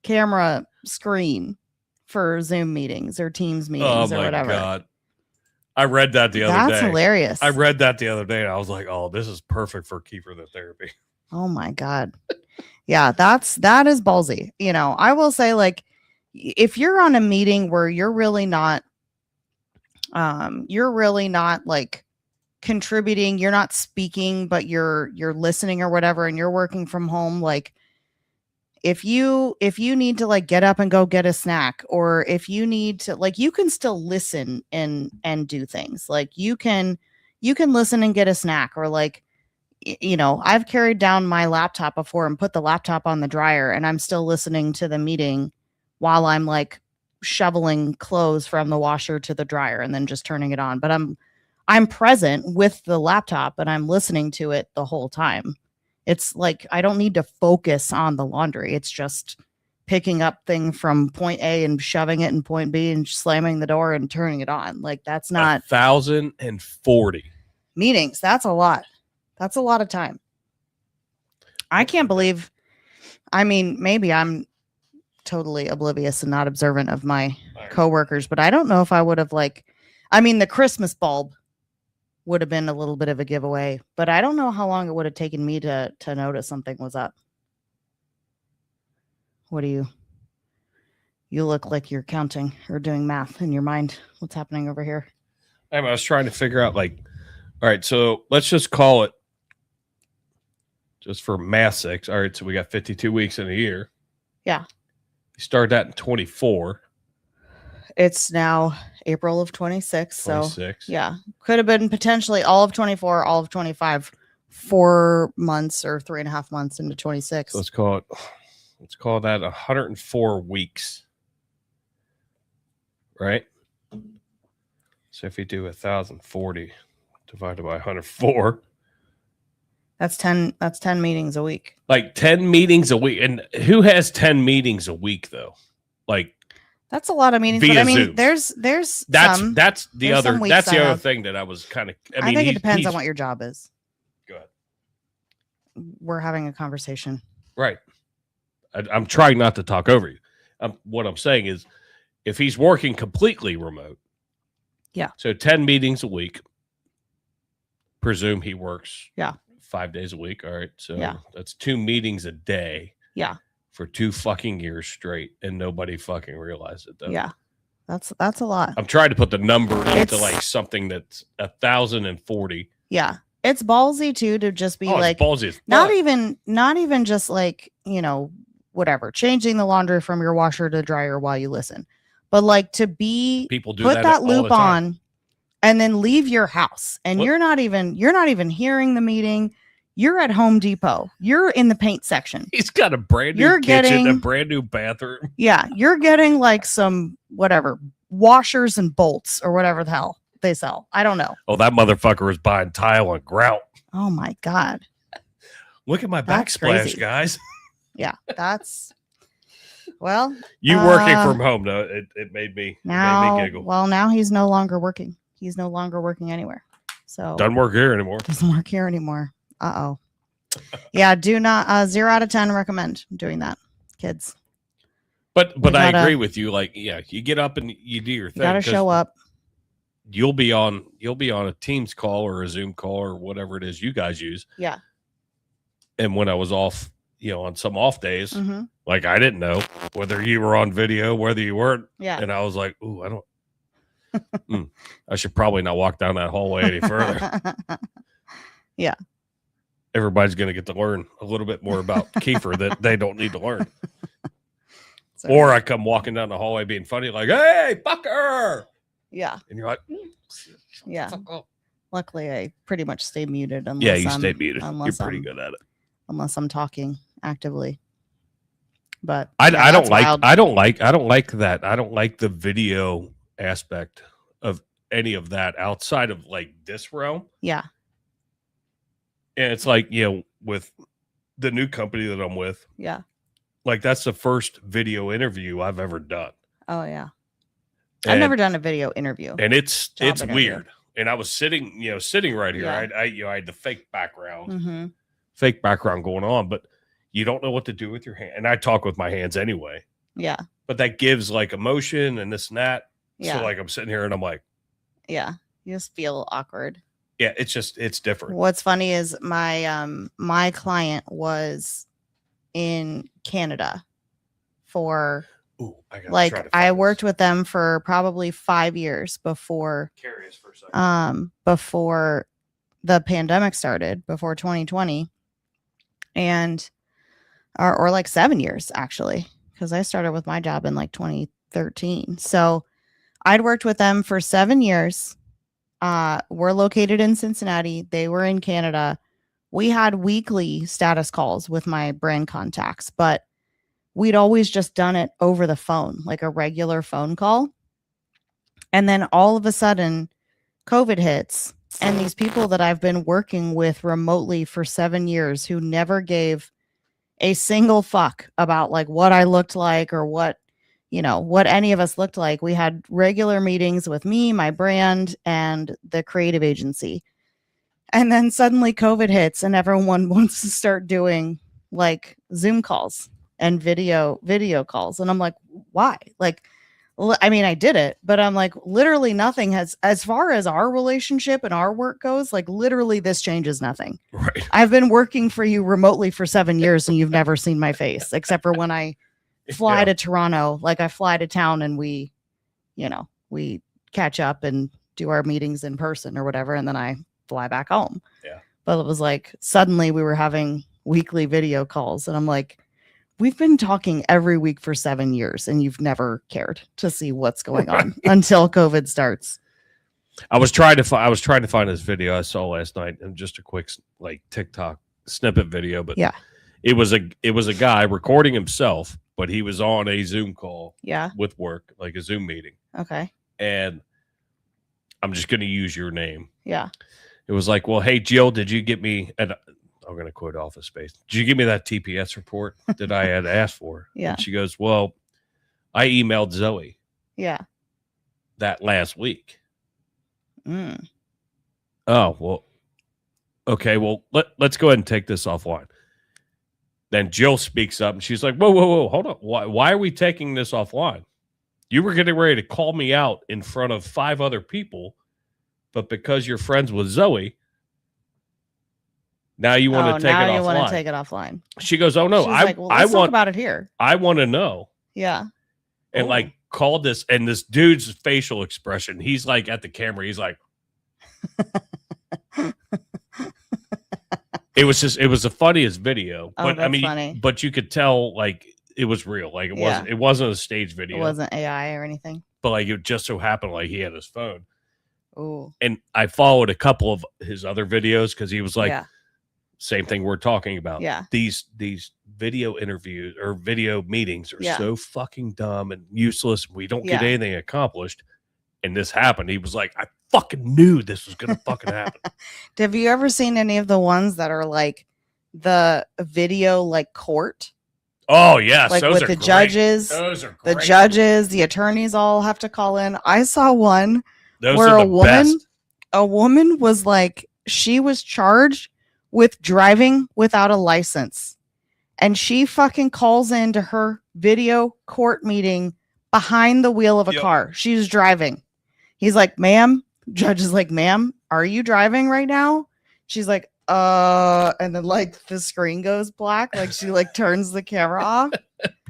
B: camera screen for Zoom meetings or Teams meetings or whatever. Oh my God.
A: I read that the other day.
B: That's hilarious.
A: I read that the other day and I was like, oh, this is perfect for Kiefer Than Therapy.
B: Oh my God. Yeah, that is ballsy. I will say if you're on a meeting where you're really not contributing, you're not speaking, but you're listening or whatever, and you're working from home, if you need to get up and go get a snack, or if you need to you can still listen and do things. You can listen and get a snack, or I've carried down my laptop before and put the laptop on the dryer, and I'm still listening to the meeting while I'm shoveling clothes from the washer to the dryer and then just turning it on. But I'm present with the laptop and I'm listening to it the whole time. It's I don't need to focus on the laundry. It's just picking up thing from point A and shoving it in point B and slamming the door and turning it on. That's not
A: 1,040
B: meetings. That's a lot. That's a lot of time. I can't believe, maybe I'm totally oblivious and not observant of my coworkers, but I don't know if I would have the Christmas bulb would have been a little bit of a giveaway, but I don't know how long it would have taken me to notice something was up. What do you look like you're counting or doing math in your mind? What's happening over here?
A: I was trying to figure out all right, so let's just call it just for math sakes. All right, so we got 52 weeks in a year.
B: Yeah.
A: You started that in 24.
B: It's now April of 26.
A: 26.
B: So yeah, could have been potentially all of 24, all of 25, 4 months or 3.5 months into 26.
A: So let's call that 104 weeks. Right? So if you do 1,040 divided by 104.
B: That's 10 meetings a week.
A: Like 10 meetings a week. And who has 10 meetings a week though? Like
B: that's a lot of meetings. But I mean, Zooms. there's
A: that's the other thing that I was kind of.
B: I think it depends on what your job is.
A: Go ahead.
B: We're having a conversation.
A: Right. I'm trying not to talk over you. What I'm saying is, if he's working completely remote,
B: yeah.
A: So 10 meetings a week. Presume he works.
B: Yeah.
A: 5 days a week. All right. So
B: yeah.
A: That's 2 meetings a day.
B: Yeah.
A: For 2 fucking years straight, and nobody fucking realized it though.
B: Yeah. That's a lot.
A: I'm trying to put the number into like something that's 1,040.
B: Yeah. It's ballsy too to just be like
A: ballsy.
B: Not even just like, whatever, changing the laundry from your washer to dryer while you listen. But like to be
A: people do
B: put that loop on and then leave your house and you're not even hearing the meeting. You're at Home Depot. You're in the paint section.
A: He's got a brand new kitchen, a brand new bathroom.
B: Yeah, you're getting like some whatever washers and bolts or whatever the hell they sell. I don't know.
A: Oh, that motherfucker was buying tile and grout.
B: Oh my god!
A: Look at my backsplash, guys.
B: Yeah, that's well.
A: You working from home though? It made me giggle.
B: Well, now he's no longer working. He's no longer working anywhere. So
A: doesn't work here anymore.
B: Doesn't work here anymore. Uh-oh. Yeah, do not 0 out of 10 recommend doing that, kids.
A: But I agree with you. Like, yeah, you get up and you do your thing.
B: You gotta show up.
A: You'll be on a Teams call or a Zoom call or whatever it is you guys use.
B: Yeah.
A: And when I was off, on some off days, like I didn't know whether you were on video, whether you weren't.
B: Yeah.
A: And I was like, ooh, I don't I should probably not walk down that hallway any further.
B: Yeah.
A: Everybody's going to get to learn a little bit more about Kiefer that they don't need to learn. Sorry. Or I come walking down the hallway being funny, like, hey, fucker.
B: Yeah.
A: And you're like,
B: yeah. Luckily, I pretty much stay muted. Unless
A: you stay muted. You're pretty good at it.
B: Unless I'm talking actively. But
A: I don't like that. I don't like the video aspect of any of that outside of like this realm.
B: Yeah.
A: And it's like, with the new company that I'm with.
B: Yeah.
A: Like that's the first video interview I've ever done.
B: Oh yeah. I've never done a video interview.
A: And it's weird. And I was sitting right here.
B: Yeah.
A: I had the fake background going on, but you don't know what to do with your hand. And I talk with my hands anyway.
B: Yeah.
A: But that gives like emotion and this and that.
B: Yeah.
A: So like I'm sitting here and I'm like,
B: yeah, you just feel awkward.
A: Yeah, it's different.
B: What's funny is my client was in Canada for I worked with them for probably 5 years before before the pandemic started, before 2020, and or like 7 years actually, because I started with my job in like 2013. So I'd worked with them for 7 years. We're located in Cincinnati. They were in Canada. We had weekly status calls with my brand contacts, but we'd always just done it over the phone, like a regular phone call. And then all of a sudden, COVID hits, and these people that I've been working with remotely for 7 years who never gave a single fuck about like what I looked like or what any of us looked like. We had regular meetings with me, my brand, and the creative agency. And then suddenly COVID hits and everyone wants to start doing like Zoom calls and video calls. And I'm like, why? Like, I mean, I did it, but I'm like, literally nothing has, as far as our relationship and our work goes, like literally this changes nothing.
A: Right.
B: I've been working for you remotely for 7 years and you've never seen my face except for when I fly to Toronto. Like I fly to town and we catch up and do our meetings in person or whatever. And then I fly back home.
A: Yeah.
B: But it was like, suddenly we were having weekly video calls and I'm like, we've been talking every week for 7 years and you've never cared to see what's going on until COVID starts.
A: I was trying to find this video I saw last night, and just a quick like TikTok snippet video, but
B: yeah,
A: it was a guy recording himself, but he was on a Zoom call with work, like a Zoom meeting.
B: Okay.
A: And I'm just going to use your name.
B: Yeah.
A: It was like, well, hey, Jill, did you get me, and I'm going to quote Office Space, did you give me that TPS report that I had asked for?
B: Yeah.
A: And she goes, well, I emailed Zoe.
B: Yeah.
A: That last week.
B: Mm.
A: Oh, well, okay, well, let's go ahead and take this offline. Then Jill speaks up and she's like, whoa, hold on. Why are we taking this offline? You were getting ready to call me out in front of 5 other people, but because you're friends with Zoe, now you want to take it offline. Now you want to
B: take it offline.
A: She goes, oh no,
B: let's talk about it here.
A: I want to know.
B: Yeah.
A: And like called this, and this dude's facial expression, he's like at the camera, he's like, it was the funniest video.
B: Oh,
A: but
B: that's
A: I mean,
B: funny.
A: But you could tell like it was real. Like it wasn't a stage video.
B: It wasn't AI or anything.
A: But like it just so happened like he had his phone.
B: Oh.
A: And I followed a couple of his other videos because he was like, same thing we're talking about.
B: Yeah.
A: These video interviews or video meetings are so fucking dumb and useless. We don't get anything accomplished. And this happened. He was like, I fucking knew this was going to fucking happen.
B: Have you ever seen any of the ones that are like the video like court?
A: Oh, yes.
B: Like with the judges.
A: Those are great.
B: The judges, the attorneys all have to call in. I saw one
A: where
B: a woman was like, she was charged with driving without a license. And she fucking calls into her video court meeting behind the wheel of a car. She's driving. He's like, ma'am. Judge is like, ma'am, are you driving right now? She's like, and then like the screen goes black. Like she like turns the camera off.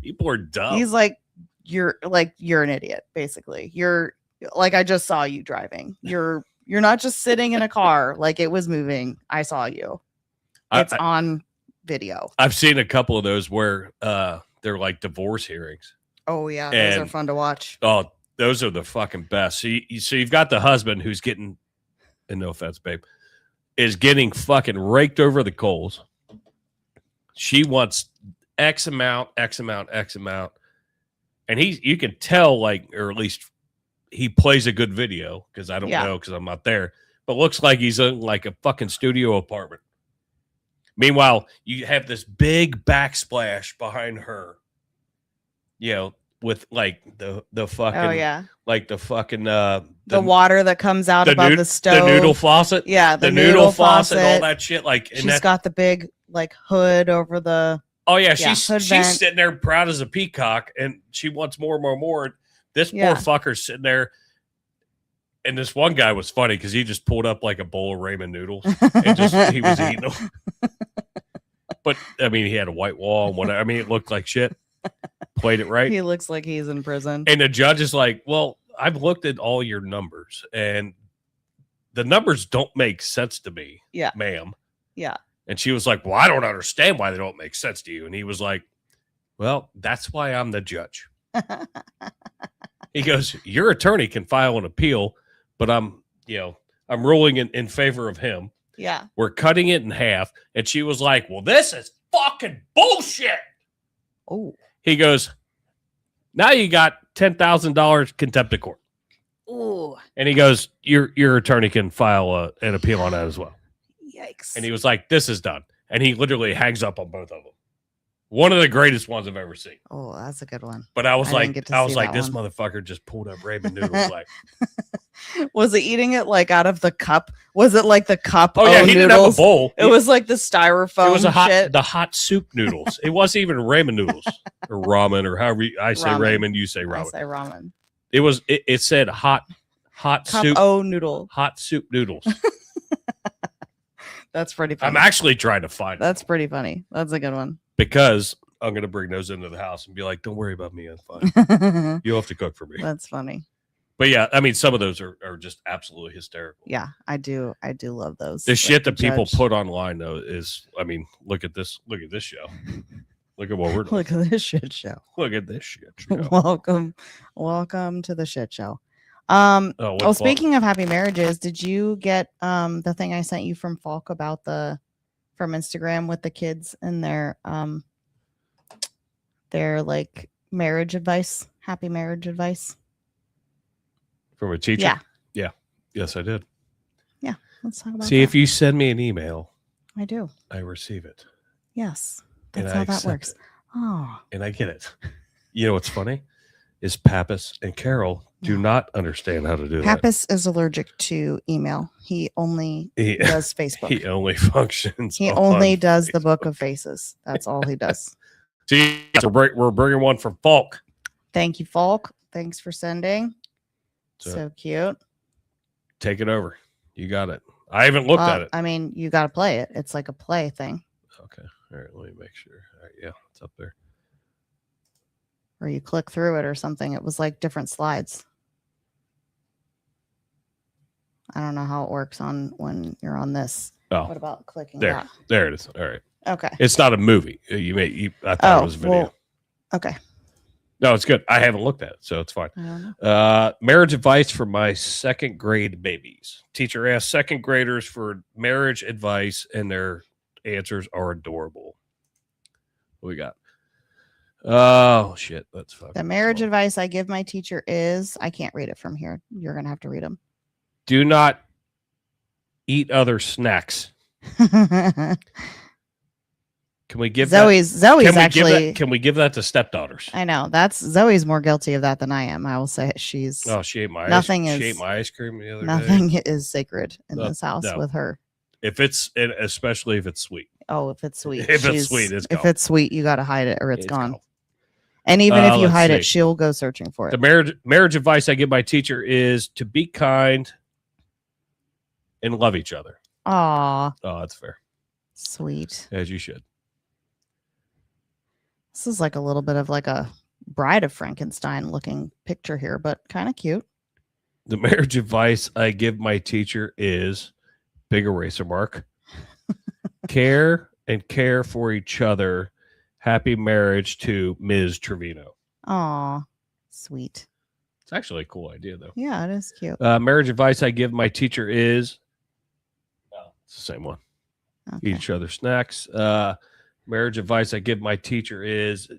A: People are dumb.
B: He's like, you're an idiot, basically. You're like, I just saw you driving. You're not just sitting in a car. Like it was moving. I saw you. It's on video.
A: I've seen a couple of those where they're like divorce hearings.
B: Oh yeah, those are fun to watch.
A: Oh, those are the fucking best. So you've got the husband who's getting, and no offense, babe, is getting fucking raked over the coals. She wants X amount. And you can tell, like, or at least he plays a good video because I don't know because I'm not there, but looks like he's in like a fucking studio apartment. Meanwhile, you have this big backsplash behind her, with like the fucking like the fucking
B: the water that comes out above the stove,
A: the noodle faucet,
B: the noodle faucet,
A: all that shit. Like
B: she's got the big like hood over the.
A: Oh yeah, she's sitting there proud as a peacock, and she wants more. This poor fucker's sitting there. And this one guy was funny because he just pulled up like a bowl of ramen noodles and he was eating them. But I mean, he had a white wall and whatever. I mean, it looked like shit. Played it right.
B: He looks like he's in prison.
A: And the judge is like, well, I've looked at all your numbers and the numbers don't make sense to me, ma'am.
B: Yeah.
A: And she was like, well, I don't understand why they don't make sense to you. And he was like, well, that's why I'm the judge. He goes, your attorney can file an appeal, but I'm ruling in favor of him.
B: Yeah.
A: We're cutting it in half. And she was like, well, this is fucking bullshit.
B: Oh.
A: He goes, now you got $10,000 contempt of court.
B: Ooh.
A: And he goes, your attorney can file an appeal on that as well.
B: Yikes.
A: And he was like, this is done. And he literally hangs up on both of them. One of the greatest ones I've ever seen.
B: Oh, that's a good one.
A: But I was like, this motherfucker just pulled up ramen noodles. Like,
B: was it eating it like out of the cup? Was it like the cup?
A: Oh yeah, he
B: noodles?
A: didn't have a bowl.
B: It was like the styrofoam. It was
A: the hot soup noodles. It wasn't even ramen noodles or ramen or however I say ramen, you say ramen.
B: I say ramen.
A: It was. It said hot cup soup.
B: Oh, noodle.
A: Hot soup noodles.
B: That's pretty funny.
A: I'm actually trying to find it.
B: That's pretty funny. That's a good one.
A: Because I'm going to bring those into the house and be like, don't worry about me. I'm fine. You'll have to cook for me.
B: That's funny.
A: But yeah, I mean, some of those are just absolutely hysterical.
B: Yeah, I do love those.
A: The shit that people put online, though, is, I mean, look at this show. Look at what we're doing.
B: Look at this shit show.
A: Look at this shit show.
B: Welcome to the shit show.
A: Well,
B: speaking of happy marriages, did you get the thing I sent you from Falk about from Instagram with the kids and their like marriage advice, happy marriage advice?
A: From a teacher?
B: Yeah.
A: Yeah. Yes, I did.
B: Yeah. Let's talk about
A: See,
B: that.
A: if you send me an email,
B: I do.
A: I receive it.
B: Yes. That's how that works. Oh.
A: And I get it. You know what's funny? Is Pappas and Carol do not understand how to do that.
B: Pappas is allergic to email. He only does Facebook.
A: He only functions.
B: He only does the book of faces. That's all he does.
A: See, we're bringing one from Falk.
B: Thank you, Falk. Thanks for sending. So cute.
A: Take it over. You got it. I haven't looked at it.
B: I mean, you got to play it. It's like a play thing.
A: Okay. All right. Let me make sure. All right. Yeah. It's up there.
B: Or you click through it or something. It was like different slides. I don't know how it works when you're on this.
A: Oh.
B: What about clicking
A: there?
B: that?
A: There it is. All right.
B: Okay.
A: It's not a movie. I thought it was a video.
B: Well, okay.
A: No, it's good. I haven't looked at it, so it's fine. Marriage advice for my second grade babies. Teacher asked second graders for marriage advice, and their answers are adorable. What we got? Oh, shit. That's fucking
B: The marriage advice I give my teacher is, I can't read it from here. You're going to have to read them.
A: Do not eat other snacks. Can we give
B: Zoe's actually.
A: Can we give that to stepdaughters?
B: I know Zoe's more guilty of that than I am. I will say she's.
A: Oh, she ate my
B: nothing
A: ice,
B: is.
A: She ate my ice cream the other day.
B: Nothing is sacred in this house with her.
A: Especially if it's sweet.
B: Oh, if it's sweet.
A: If it's sweet, it's gone.
B: If it's sweet, you got to hide it or it's gone. And even if you hide it, she'll go searching for it.
A: The marriage advice I give my teacher is to be kind and love each other.
B: Aw.
A: Oh, that's fair.
B: Sweet.
A: As you should.
B: This is like a little bit of like a Bride of Frankenstein looking picture here, but kind of cute.
A: The marriage advice I give my teacher is big eraser mark. Care for each other. Happy marriage to Ms. Trevino.
B: Aw, sweet.
A: It's actually a cool idea, though.
B: Yeah, it is cute.
A: Marriage advice I give my teacher is, it's the same one.
B: Okay.
A: Eat each other snacks. Marriage advice I give my teacher is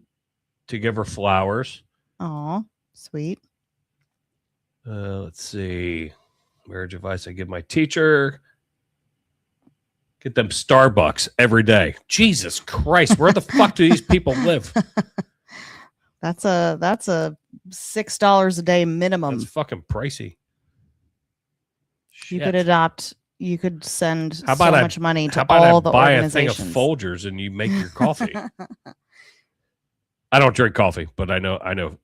A: to give her flowers.
B: Aw, sweet.
A: Let's see. Marriage advice I give my teacher. Get them Starbucks every day. Jesus Christ, where the fuck do these people live?
B: That's a $6 a day minimum.
A: That's fucking pricey.
B: You could adopt. You could send so much money to
A: all
B: all the
A: buy
B: organizations.
A: a thing of Folgers and you make your coffee. I don't drink coffee, but I know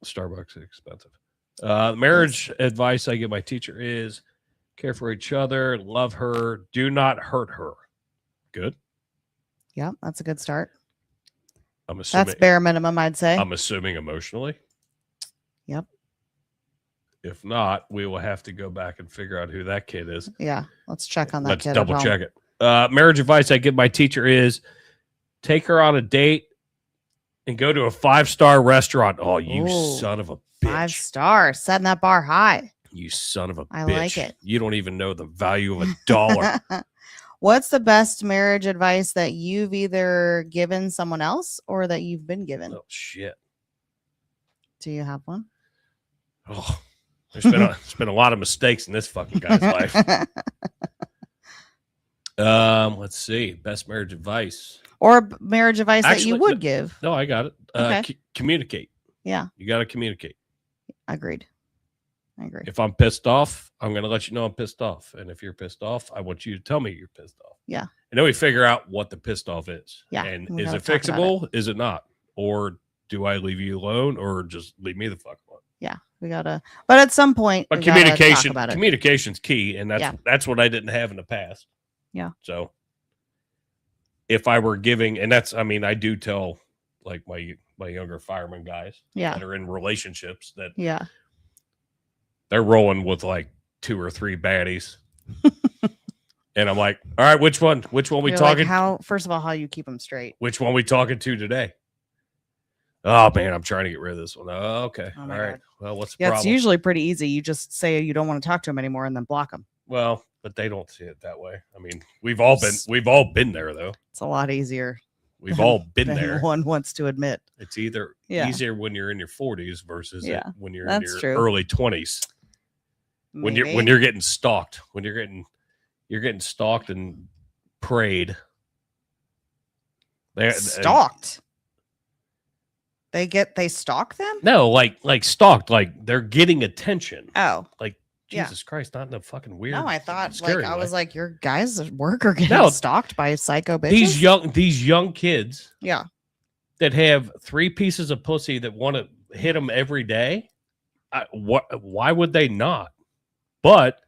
A: Starbucks is expensive. Marriage advice I give my teacher is care for each other, love her, do not hurt her. Good.
B: Yeah, that's a good start.
A: I'm assuming
B: that's bare minimum, I'd say.
A: I'm assuming emotionally.
B: Yep.
A: If not, we will have to go back and figure out who that kid is.
B: Yeah, let's check on that.
A: Let's
B: kid
A: double check it. Marriage advice I give my teacher is take her on a date and go to a 5-star restaurant. Oh, you son of a bitch.
B: 5 stars, setting that bar high.
A: You son of a bitch.
B: I like it.
A: You don't even know the value of $1.
B: What's the best marriage advice that you've either given someone else or that you've been given?
A: Oh, shit.
B: Do you have one?
A: Oh, there's been a lot of mistakes in this fucking guy's life. Let's see. Best marriage advice.
B: Or marriage advice that you would give.
A: No, I got it.
B: Okay.
A: Communicate.
B: Yeah.
A: You got to communicate.
B: Agreed. I agree.
A: If I'm pissed off, I'm going to let you know I'm pissed off. And if you're pissed off, I want you to tell me you're pissed off.
B: Yeah.
A: And then we figure out what the pissed off is.
B: Yeah.
A: And is it fixable? Is it not? Or do I leave you alone or just leave me the fuck alone?
B: Yeah. We got to, but at some point,
A: but communication's key. And that's what I didn't have in the past.
B: Yeah.
A: So if I were giving, and that's, I mean, I do tell like my younger fireman guys that are in relationships that they're rolling with like 2 or 3 baddies. And I'm like, all right, which one we talking?
B: Like first of all, how you keep them straight.
A: Which one we talking to today? Oh man, I'm trying to get rid of this one. Oh, okay.
B: Oh
A: All
B: my
A: right.
B: God.
A: Well, what's the
B: Yeah, it's
A: problem?
B: usually pretty easy. You just say you don't want to talk to them anymore and then block them.
A: Well, but they don't see it that way. I mean, we've all been there though.
B: It's a lot easier.
A: We've all been
B: than
A: there.
B: One wants to admit.
A: It's either
B: Yeah.
A: easier when you're in your 40s versus when you're in
B: that's
A: your
B: true.
A: early 20s. When you're getting stalked, when you're getting stalked and preyed.
B: Stalked. They stalk them?
A: No, like stalked, like they're getting attention.
B: Oh,
A: like Jesus Christ, not in a fucking weird.
B: No, I thought
A: scary
B: I
A: way.
B: was like, your guys at work are getting stalked by psycho bitches.
A: These young kids,
B: yeah,
A: that have 3 pieces of pussy that want to hit them every day. Why would they not? But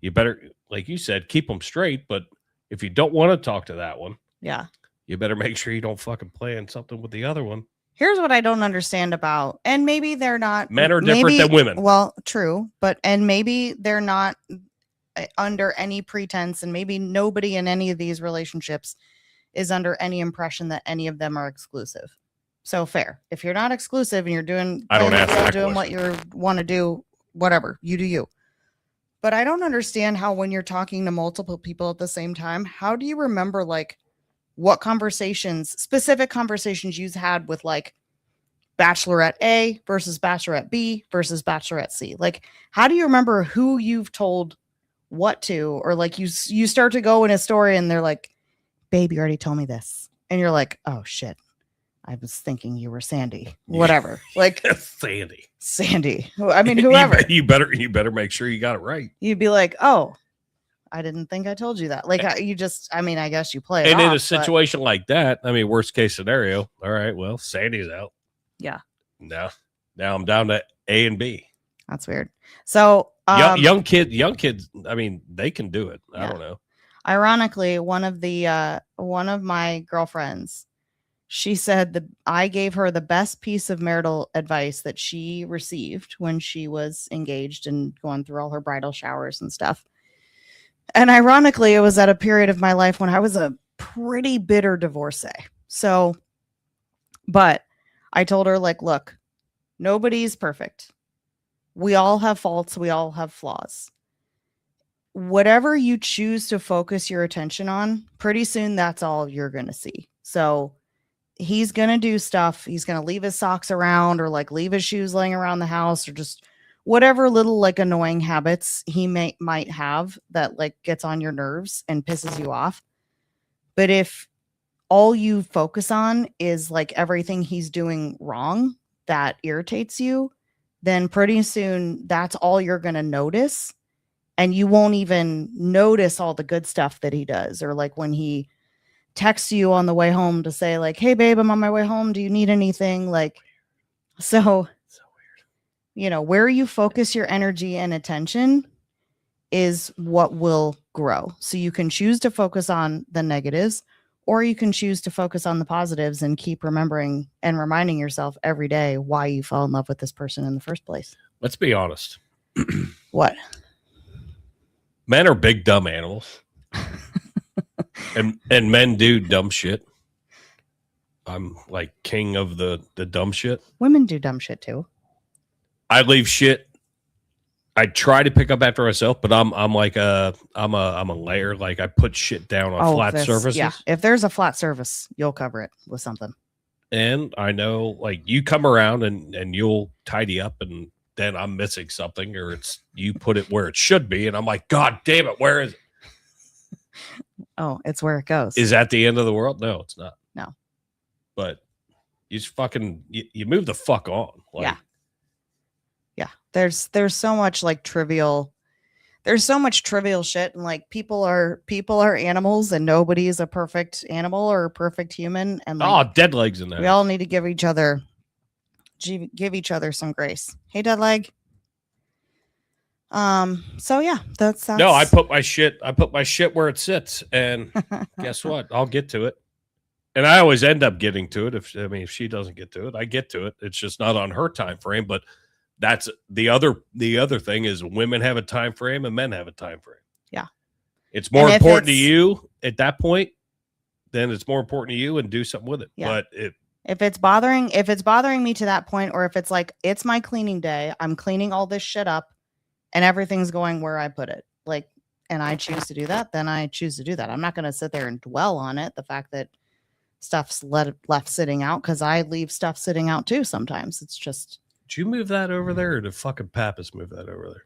A: you better, like you said, keep them straight. But if you don't want to talk to that one,
B: yeah,
A: you better make sure you don't fucking plan something with the other one.
B: Here's what I don't understand about, and maybe they're not.
A: Men are different than women.
B: Well, true, and maybe they're not under any pretense, and maybe nobody in any of these relationships is under any impression that any of them are exclusive. So fair. If you're not exclusive and you're doing, what you want to do, whatever, you do you. But I don't understand how when you're talking to multiple people at the same time, how do you remember like what specific conversations you've had with like Bachelorette A versus Bachelorette B versus Bachelorette C? Like, how do you remember who you've told what to? Or like you start to go in a story and they're like, babe, you already told me this. And you're like, oh shit, I was thinking you were Sandy, whatever. Like Sandy. I mean, whoever.
A: you better make sure you got it right.
B: You'd be like, oh, I didn't think I told you that. Like I guess you play it
A: and
B: off,
A: in a situation like that, I mean, worst case scenario, all right, well, Sandy's out.
B: Yeah.
A: Now I'm down to A and B.
B: That's weird. So
A: young kids, I mean, they can do it. I don't know.
B: Ironically, one of my girlfriends, she said that I gave her the best piece of marital advice that she received when she was engaged and going through all her bridal showers and stuff. And ironically, it was at a period of my life when I was a pretty bitter divorcee. So, but I told her, like, look, nobody's perfect. We all have faults. We all have flaws. Whatever you choose to focus your attention on, pretty soon that's all you're going to see. So he's going to do stuff. He's going to leave his socks around or like leave his shoes laying around the house or just whatever little like annoying habits he might have that like gets on your nerves and pisses you off. But if all you focus on is like everything he's doing wrong that irritates you, then pretty soon that's all you're going to notice. And you won't even notice all the good stuff that he does. Or like when he texts you on the way home to say like, hey babe, I'm on my way home. Do you need anything? Like, so weird. Where you focus your energy and attention is what will grow. So you can choose to focus on the negatives, or you can choose to focus on the positives and keep remembering and reminding yourself every day why you fell in love with this person in the first place.
A: Let's be honest.
B: What?
A: Men are big dumb animals. and men do dumb shit. I'm like king of the dumb shit.
B: Women do dumb shit too.
A: I leave shit. I try to pick up after myself, but I'm a layer. Like I put shit down on flat surfaces.
B: Yeah, if there's a flat surface, you'll cover it with something.
A: And I know, like you come around and you'll tidy up, and then I'm missing something, or it's you put it where it should be, and I'm like, God damn it, where is it?
B: Oh, it's where it goes.
A: Is that the end of the world? No, it's not.
B: No.
A: But you just fucking you move the fuck on. Like,
B: yeah. Yeah. There's so much like trivial. There's so much trivial shit, and like people are animals, and nobody is a perfect animal or a perfect human. And like,
A: dead legs in there.
B: We all need to give each other some grace. Hey, dead leg. So yeah, that's
A: no. I put my shit where it sits, and guess what? I'll get to it, and I always end up getting to it. If she doesn't get to it, I get to it. It's just not on her time frame. But that's the other thing is women have a time frame and men have a time frame.
B: Yeah,
A: it's more important to you at that point. Then it's more important to you, and do something with it.
B: Yeah.
A: But
B: If it's bothering me to that point, or if it's like, it's my cleaning day, I'm cleaning all this shit up and everything's going where I put it, like, and I choose to do that, then I choose to do that. I'm not going to sit there and dwell on it. The fact that stuff's left sitting out, because I leave stuff sitting out too sometimes. It's just.
A: Did you move that over there, or did fucking Pappas move that over there?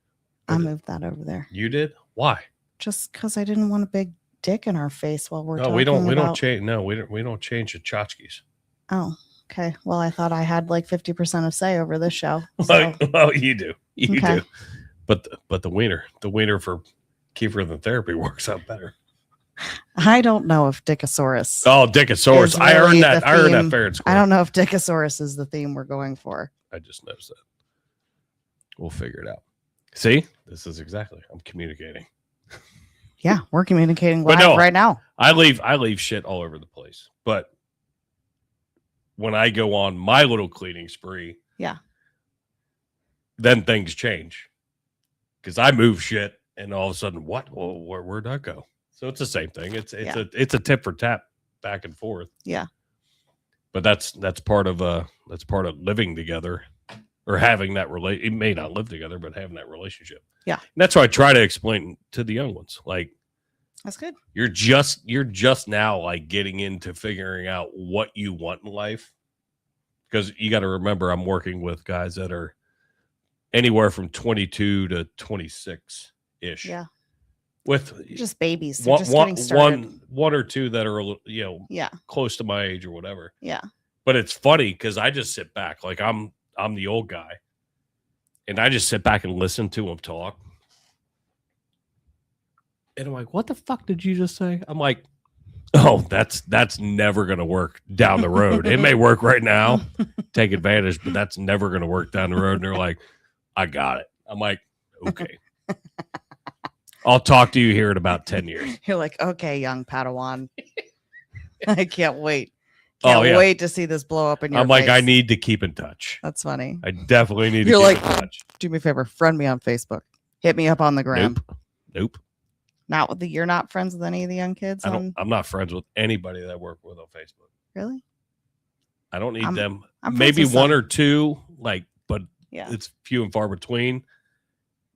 B: I moved that over there.
A: You did? Why?
B: Just because I didn't want a big dick in our face while we're talking.
A: We don't change. No, we don't change the tchotchkes.
B: Oh, okay. Well, I thought I had like 50% of say over this show. So.
A: Well, you do. You do. But the wiener for Kiefer Than Therapy works out better.
B: I don't know if Dickosaurus.
A: Oh, Dickosaurus.
B: Really,
A: I earned that fair and square.
B: I don't know if Dickosaurus is the theme we're going for.
A: I just noticed that. We'll figure it out. See? This is exactly. I'm communicating.
B: Yeah, we're communicating live right now.
A: I leave shit all over the place. But when I go on my little cleaning spree, then things change. Because I move shit, and all of a sudden, what? Well, where'd that go? So it's the same thing. It's a tip for tap back and forth.
B: Yeah.
A: But that's part of living together, or having that it may not live together, but having that relationship.
B: Yeah.
A: And that's why I try to explain to the young ones. Like,
B: that's good.
A: You're just now like getting into figuring out what you want in life. Because you got to remember, I'm working with guys that are anywhere from 22 to 26 ish.
B: Yeah.
A: With
B: just babies. They're just getting started.
A: One or two that are, close to my age or whatever.
B: Yeah.
A: But it's funny because I just sit back, like I'm the old guy, and I just sit back and listen to them talk. And I'm like, what the fuck did you just say? I'm like, oh, that's never going to work down the road. It may work right now, take advantage, but that's never going to work down the road. And they're like, I got it. I'm like, okay. I'll talk to you here in about 10 years.
B: You're like, okay, young Padawan. I can't wait. Can't wait to see this blow up in your face.
A: I'm like, I need to keep in touch.
B: That's funny.
A: I definitely need to keep in touch.
B: Do me a favor, friend me on Facebook. Hit me up on the gram.
A: Nope.
B: You're not friends with any of the young kids?
A: I'm not friends with anybody that I work with on Facebook.
B: Really?
A: I don't need them.
B: I'm
A: maybe one or two, but
B: yeah,
A: it's few and far between.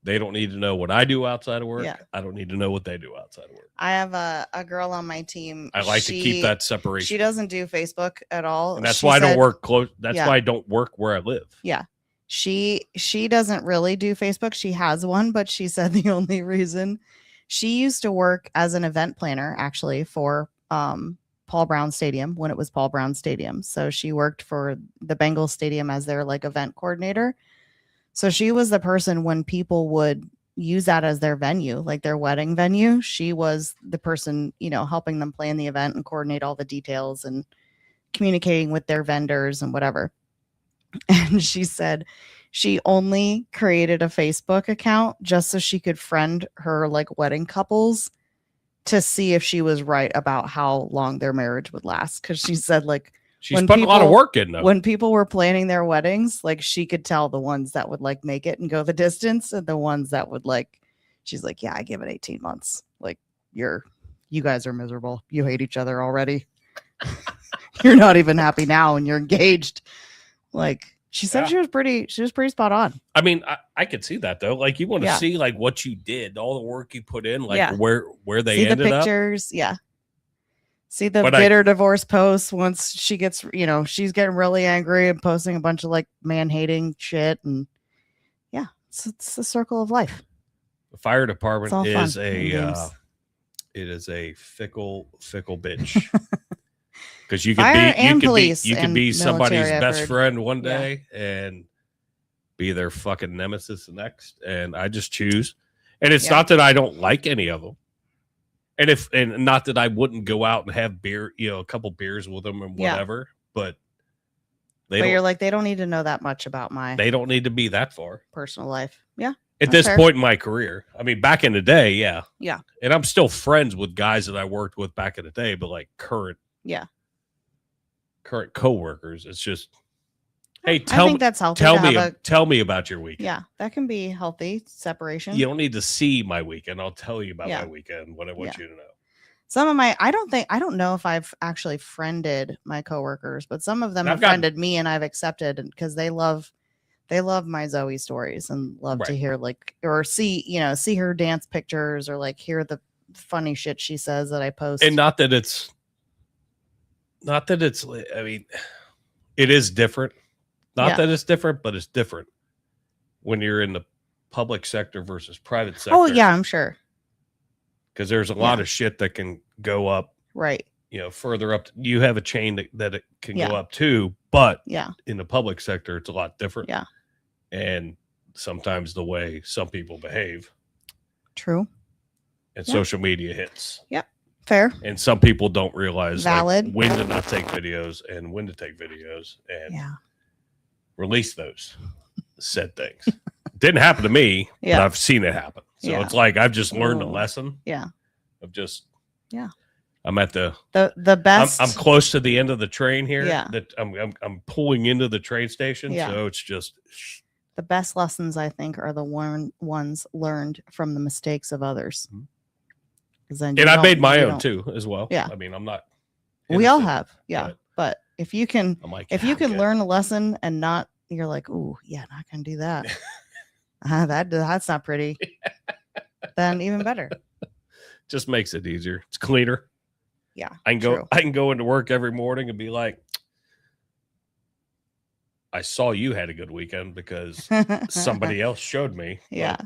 A: They don't need to know what I do outside of work.
B: Yeah.
A: I don't need to know what they do outside of work.
B: I have a girl on my team.
A: I like to keep that separation.
B: She doesn't do Facebook at all.
A: And that's why I don't work close. That's why I don't work where I live.
B: Yeah. She doesn't really do Facebook. She has one, but she said the only reason she used to work as an event planner, actually, for Paul Brown Stadium when it was Paul Brown Stadium. So she worked for the Bengals Stadium as their event coordinator. So she was the person when people would use that as their venue, like their wedding venue. She was the person, helping them plan the event and coordinate all the details and communicating with their vendors and whatever. And she said she only created a Facebook account just so she could friend her wedding couples to see if she was right about how long their marriage would last. Cause she said
A: she's put a lot of work in though.
B: When people were planning their weddings, she could tell the ones that would make it and go the distance, and the ones that would she's like, yeah, I give it 18 months. You guys are miserable. You hate each other already. You're not even happy now and you're engaged. She said she was pretty spot on.
A: I mean, I could see that though. You want to see what you did, all the work you put in, where they
B: see
A: ended
B: the pictures,
A: up.
B: Yeah. See the bitter divorce posts once she gets, she's getting really angry and posting a bunch of man-hating shit, and yeah, it's the circle of life.
A: The fire department is a fickle bitch. Because you can be somebody's best friend one day and be their fucking nemesis the next. And I just choose. And it's not that I don't like any of them. And not that I wouldn't go out and have beer, a couple beers with them and whatever. But you're they don't need to know that much about they don't need to be that far
B: personal life. Yeah.
A: At this point in my career. I mean, back in the day, yeah.
B: Yeah.
A: And I'm still friends with guys that I worked with back in the day, but current coworkers, it's just, hey,
B: I think that's healthy.
A: Tell me about your weekend.
B: Yeah, that can be healthy separation.
A: You don't need to see my weekend. I'll tell you about my weekend, what I want you to know.
B: Some of my, I don't know if I've actually friended my coworkers, but some of them have friended me, and I've accepted because they love my Zoe stories and love to hear like, or see her dance pictures, or like hear the funny shit she says that I post.
A: And not that it's, I mean, it is different. Not that it's different, but it's different when you're in the public sector versus private sector.
B: Oh yeah, I'm sure.
A: Because there's a lot of shit that can go up,
B: right?
A: Further up. You have a chain that it can go up to, but in the public sector, it's a lot different.
B: Yeah.
A: And sometimes the way some people behave.
B: True.
A: And social media hits.
B: Yep. Fair.
A: And some people don't realize
B: valid
A: when to not take videos and when to take videos and release those said things. Didn't happen to me, but I've seen it happen. So it's like I've just learned a lesson.
B: Yeah.
A: Of just
B: I'm
A: at the
B: best.
A: I'm close to the end of the train here.
B: Yeah.
A: That I'm pulling into the train station.
B: Yeah.
A: So it's just
B: the best lessons, I think, are the ones learned from the mistakes of others.
A: And I made my own too, as well.
B: Yeah.
A: I mean, I'm not.
B: We all have. Yeah. But if you can,
A: if
B: you can learn a lesson and not, you're like, ooh, yeah, not gonna do that. That's not pretty. Then even better.
A: Just makes it easier. It's cleaner.
B: Yeah.
A: I can go into work every morning and be like, I saw you had a good weekend because somebody else showed me.
B: Yeah.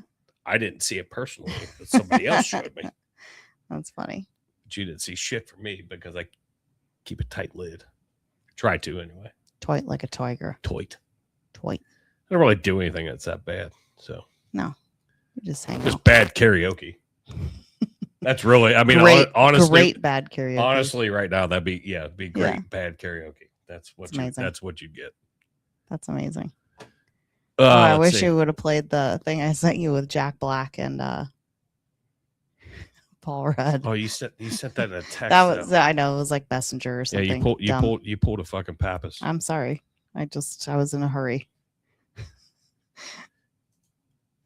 A: I didn't see it personally, but somebody else showed me.
B: That's funny.
A: But you didn't see shit from me because I keep a tight lid. Try to anyway.
B: Toit like a tiger.
A: Toit.
B: I
A: don't really do anything that's that bad. So
B: no. You just hang
A: out.
B: Bad
A: karaoke. That's really, I mean, honestly,
B: great bad karaoke.
A: Honestly, right now, that'd be great bad karaoke. That's what you get.
B: That's amazing. I wish you would have played the thing I sent you with Jack Black and Paul Rudd.
A: Oh, you sent that in a text.
B: That was I know, it was like Messenger or something.
A: Yeah, you pulled a fucking Pappas.
B: I'm sorry. I was in a hurry.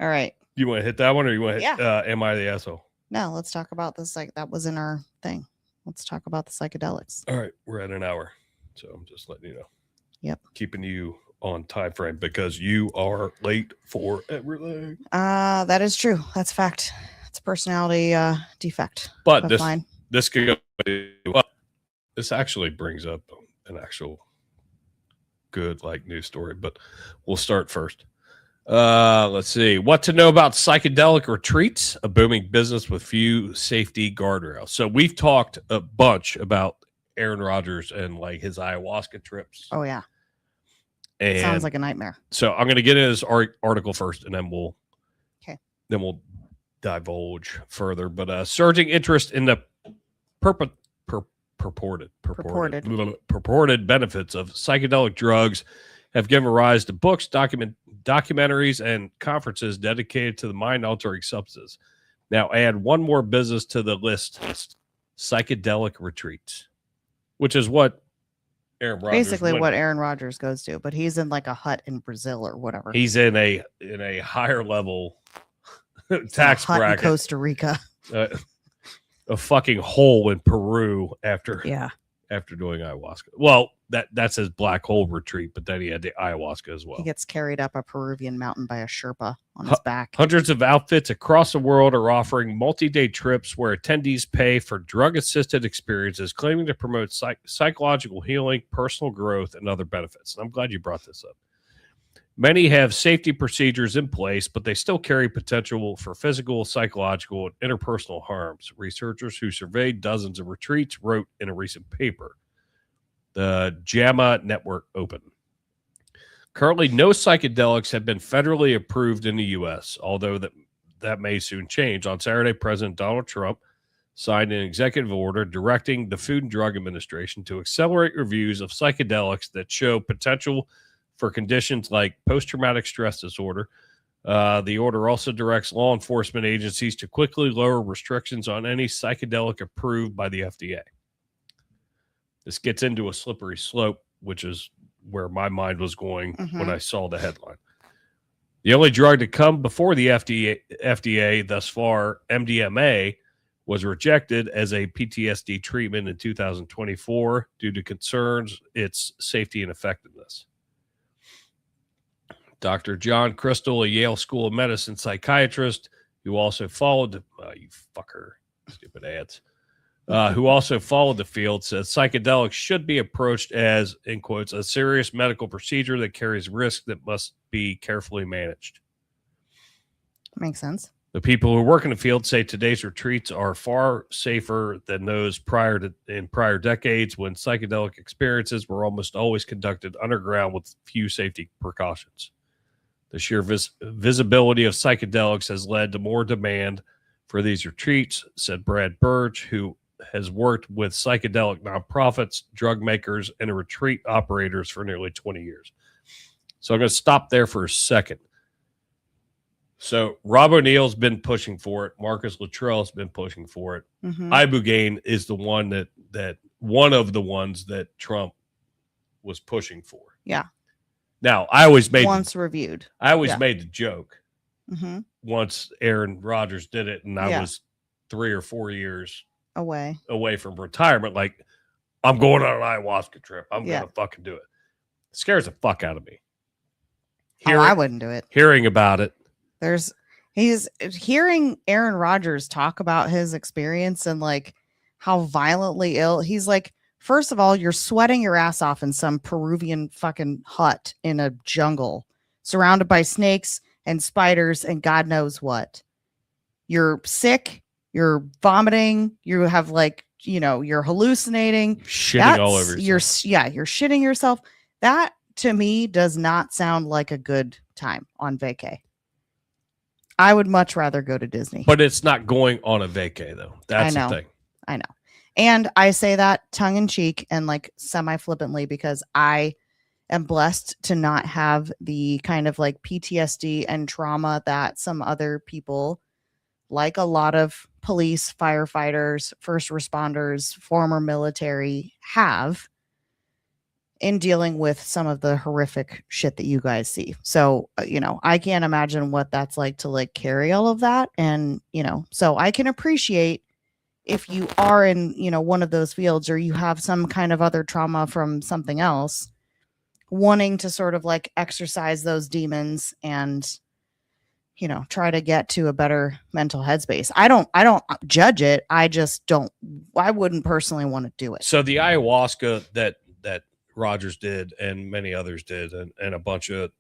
B: All right.
A: You want to hit that one, or you want to hit Am I the Asshole?
B: No, let's talk about this. Like that was in our thing. Let's talk about the psychedelics.
A: All right, we're at an hour, so I'm just letting you know.
B: Yep.
A: Keeping you on time frame because you are late for everything.
B: That is true. That's fact. It's a personality defect.
A: But this could go. This actually brings up an actual good news story, but we'll start first. Let's see what to know about psychedelic retreats, a booming business with few safety guardrails. So we've talked a bunch about Aaron Rodgers and his ayahuasca trips.
B: Oh yeah.
A: And
B: sounds like a nightmare.
A: So I'm going to get into this article first, and then we'll divulge further. But surging interest in the purported benefits of psychedelic drugs have given rise to books, documentaries, and conferences dedicated to the mind-altering substances. Now add one more business to the list: psychedelic retreats, which is what Aaron Rodgers
B: basically what Aaron Rodgers goes to, but he's in a hut in Brazil or whatever.
A: He's in a higher level tax bracket,
B: in Costa Rica,
A: a fucking hole in Peru after doing ayahuasca. Well, that's his black hole retreat, but then he had the ayahuasca as well.
B: He gets carried up a Peruvian mountain by a Sherpa on his back.
A: Hundreds of outfits across the world are offering multi-day trips where attendees pay for drug-assisted experiences, claiming to promote psychological healing, personal growth, and other benefits. And I'm glad you brought this up. Many have safety procedures in place, but they still carry potential for physical, psychological, and interpersonal harms. Researchers who surveyed dozens of retreats wrote in a recent paper. The JAMA Network Open. Currently, no psychedelics have been federally approved in the U.S., although that may soon change. On Saturday, President Donald Trump signed an executive order directing the Food and Drug Administration to accelerate reviews of psychedelics that show potential for conditions like post-traumatic stress disorder. The order also directs law enforcement agencies to quickly lower restrictions on any psychedelic approved by the FDA. This gets into a slippery slope, which is where my mind was going when I saw the headline. The only drug to come before the FDA thus far, MDMA, was rejected as a PTSD treatment in 2024 due to concerns its safety and effectiveness. Dr. John Crystal, a Yale School of Medicine psychiatrist, who also followed you fucker, stupid ads, who also followed the field, says psychedelics should be approached as, in quotes, a serious medical procedure that carries risk that must be carefully managed.
B: Makes sense.
A: The people who work in the field say today's retreats are far safer than those in prior decades, when psychedelic experiences were almost always conducted underground with few safety precautions. The sheer visibility of psychedelics has led to more demand for these retreats, said Brad Burge, who has worked with psychedelic nonprofits, drug makers, and retreat operators for nearly 20 years. So I'm going to stop there for a second. So Rob O'Neill's been pushing for it. Marcus Luttrell's been pushing for it.
B: Mm-hmm.
A: Ibogaine is the one that one of the ones that Trump was pushing for.
B: Yeah.
A: Now, I always made
B: reviewed.
A: I always made the joke
B: mm-hmm.
A: once Aaron Rodgers did it, and I was 3 or 4 years away from retirement. Like, I'm going on an ayahuasca trip. I'm going to fucking do it. It scares the fuck out of me.
B: I wouldn't do it.
A: Hearing about it.
B: He's hearing Aaron Rodgers talk about his experience and like how violently ill he's like. First of all, you're sweating your ass off in some Peruvian fucking hut in a jungle, surrounded by snakes and spiders and God knows what. You're sick. You're vomiting. You have like, you're hallucinating.
A: Shitting all over yourself.
B: You're shitting yourself. That to me does not sound like a good time on vacay. I would much rather go to Disney.
A: But it's not going on a vacay though. That's the thing.
B: I know. And I say that tongue in cheek and like semi-flippantly because I am blessed to not have the kind of like PTSD and trauma that some other people, like a lot of police, firefighters, first responders, former military, have in dealing with some of the horrific shit that you guys see. So, I can't imagine what that's like to like carry all of that. And, so I can appreciate if you are in, one of those fields or you have some kind of other trauma from something else, wanting to sort of like exercise those demons and, try to get to a better mental headspace. I don't judge it. I wouldn't personally want to do it.
A: So the ayahuasca that Rogers did and many others did, and a bunch of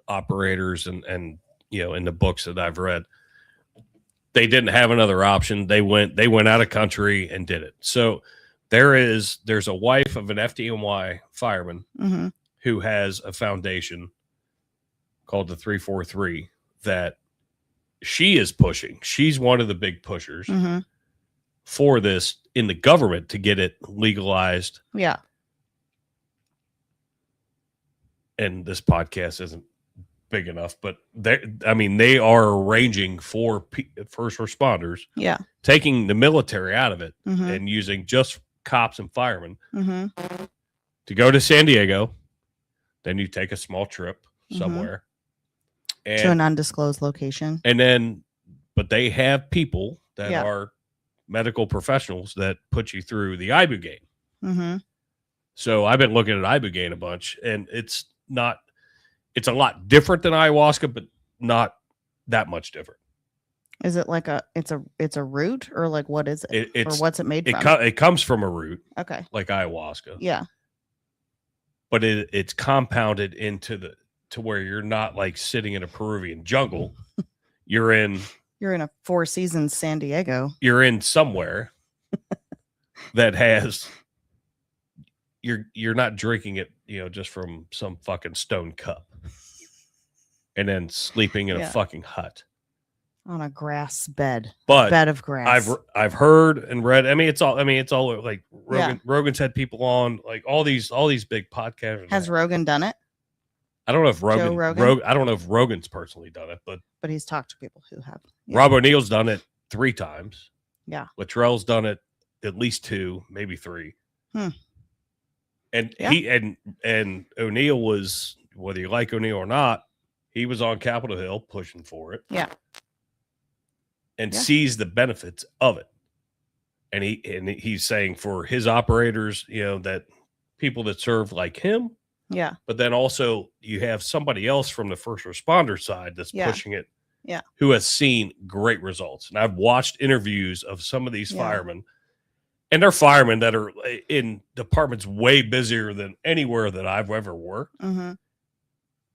A: operators and in the books that I've read, they didn't have another option. They went out of country and did it. So there's a wife of an FDNY fireman
B: mm-hmm.
A: who has a foundation called the 343 that she is pushing. She's one of the big pushers
B: mm-hmm.
A: for this in the government to get it legalized.
B: Yeah.
A: And this podcast isn't big enough, but they are arranging for first responders, taking the military out of it
B: mm-hmm.
A: and using just cops and firemen
B: mm-hmm.
A: to go to San Diego. Then you take a small trip somewhere
B: to an undisclosed location,
A: but they have people that are medical professionals that put you through the ibogaine.
B: Mm-hmm.
A: So I've been looking at ibogaine a bunch, and it's a lot different than ayahuasca, but not that much different.
B: Is it like it's a root, or like what is it? Or what's it made from?
A: It comes from a root.
B: Okay.
A: Like ayahuasca.
B: Yeah.
A: But it's compounded to where you're not like sitting in a Peruvian jungle. You're in
B: a Four Seasons San Diego.
A: You're in somewhere that has you're not drinking it, just from some fucking stone cup. And then sleeping in a fucking hut
B: on a grass bed,
A: bed
B: of grass.
A: I've heard and read. It's all like Rogan. Rogan's had people on, like all these big podcasters.
B: Has Rogan done it?
A: I don't know if I don't know if Rogan's personally done it, but
B: he's talked to people who have.
A: Yeah. Rob O'Neill's done it 3 times.
B: Yeah,
A: Luttrell's done it at least 2, maybe 3. And he and O'Neill was, whether you like O'Neill or not, he was on Capitol Hill pushing for it.
B: Yeah.
A: and sees the benefits of it. And he's saying for his operators, that people that serve like him.
B: Yeah.
A: But then also you have somebody else from the first responder side that's pushing it.
B: Yeah.
A: Who has seen great results. And I've watched interviews of some of these firemen, and they're firemen that are in departments way busier than anywhere that I've ever worked.
B: Mm-hmm.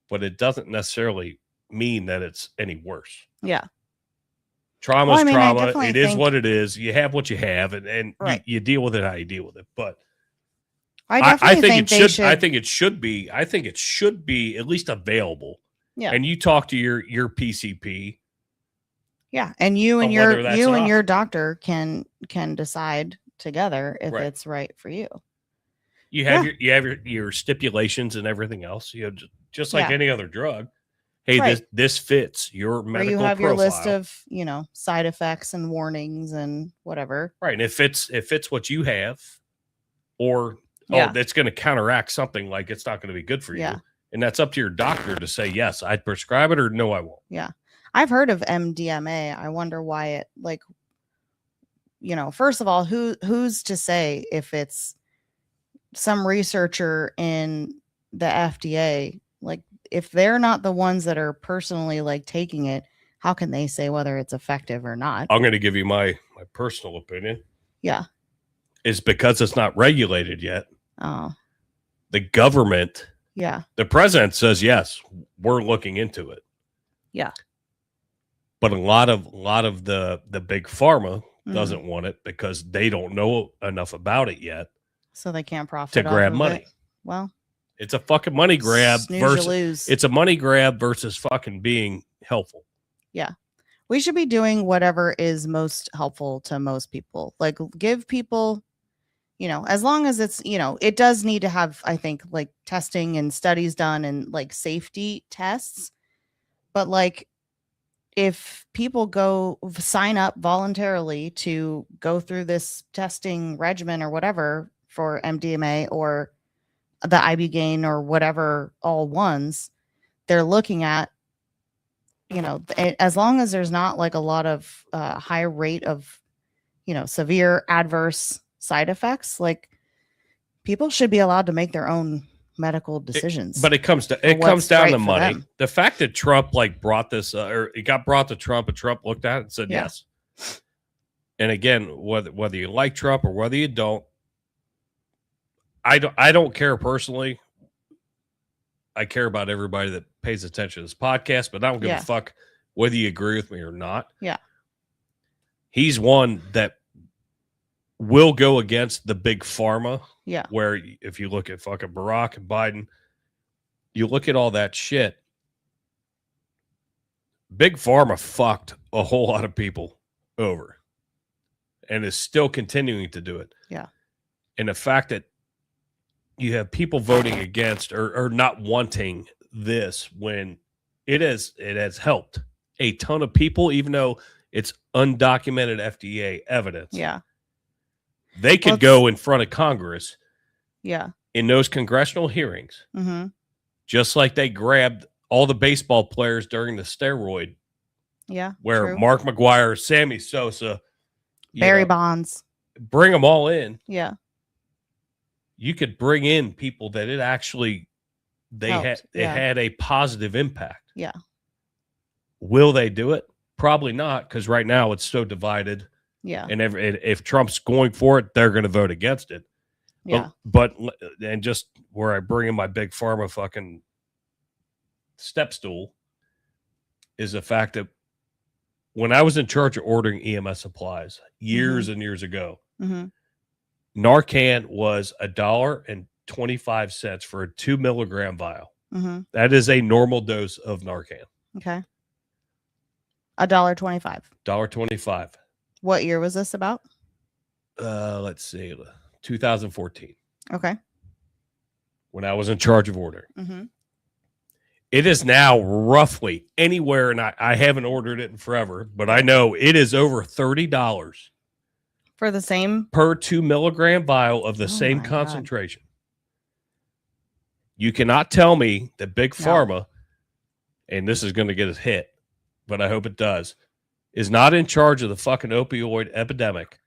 A: But it doesn't necessarily mean that it's any worse.
B: Yeah.
A: Trauma is trauma. It is what it is. You have what you have, and you deal with it how you deal with it. But I think it should be at least available. Yeah. And you talk to your PCP.
B: Yeah, and you and your doctor can decide together if it's right for you.
A: You have your stipulations and everything else. Just like any other drug. Hey, this fits your medical profile. You have your list
B: of side effects and warnings and whatever.
A: Right, and if it's what you have, or that's going to counteract something like it's not going to be good for you. Yeah. And that's up to your doctor to say, yes, I'd prescribe it, or no, I won't.
B: Yeah. I've heard of MDMA. I wonder why it, first of all, who's to say if it's some researcher in the FDA, if they're not the ones that are personally taking it, how can they say whether it's effective or not?
A: I'm going to give you my personal opinion.
B: Yeah.
A: It's because it's not regulated yet.
B: Oh.
A: The government.
B: Yeah.
A: The president says, yes, we're looking into it.
B: Yeah.
A: But a lot of the big pharma doesn't want it because they don't know enough about it yet.
B: So they can't profit
A: to grab money.
B: It. Well,
A: it's a fucking money grab
B: versus
A: it's a money grab versus fucking being helpful.
B: Yeah. We should be doing whatever is most helpful to most people. Give people, as long as it's, it does need to have, I think, testing and studies done and safety tests. But if people go sign up voluntarily to go through this testing regimen or whatever for MDMA or the ibogaine or whatever, all ones, they're looking at, as long as there's not a lot of high rate of, severe adverse side effects, people should be allowed to make their own medical decisions.
A: But it comes down to money. Them. The fact that Trump brought this, or it got brought to Trump, and Trump looked at it and said yes. And again, whether you like Trump or whether you don't, I don't care personally. I care about everybody that pays attention to this podcast, but I don't give a fuck whether you agree with me or not.
B: Yeah.
A: He's one that will go against the big pharma.
B: Yeah.
A: Where if you look at fucking Barack and Biden, you look at all that shit. Big pharma fucked a whole lot of people over and is still continuing to do it.
B: Yeah.
A: And the fact that you have people voting against or not wanting this when it has helped a ton of people, even though it's undocumented FDA evidence.
B: Yeah.
A: They could go in front of Congress.
B: Yeah.
A: In those congressional hearings, just like they grabbed all the baseball players during the steroid.
B: Yeah.
A: Where
B: true.
A: Mark McGwire, Sammy Sosa,
B: Barry Bonds,
A: bring them all in.
B: Yeah.
A: You could bring in people that it actually had a positive impact.
B: Yeah.
A: Will they do it? Probably not, because right now it's so divided.
B: Yeah.
A: And if Trump's going for it, they're going to vote against it.
B: Yeah.
A: But just where I bring in my big pharma fucking step stool is the fact that when I was in charge of ordering EMS supplies years and years ago, Narcan was $1.25 for a 2 milligram vial. That is a normal dose of Narcan.
B: Okay. $1.25.
A: $1.25.
B: What year was this about?
A: Let's see, 2014.
B: Okay.
A: When I was in charge of ordering. It is now roughly anywhere, and I haven't ordered it in forever, but I know it is over $30
B: for the same
A: per 2 milligram vial of the same concentration. God. You cannot tell me that Big Pharma, and this is going to get us hit, but I hope it does, is not in charge of the fucking opioid epidemic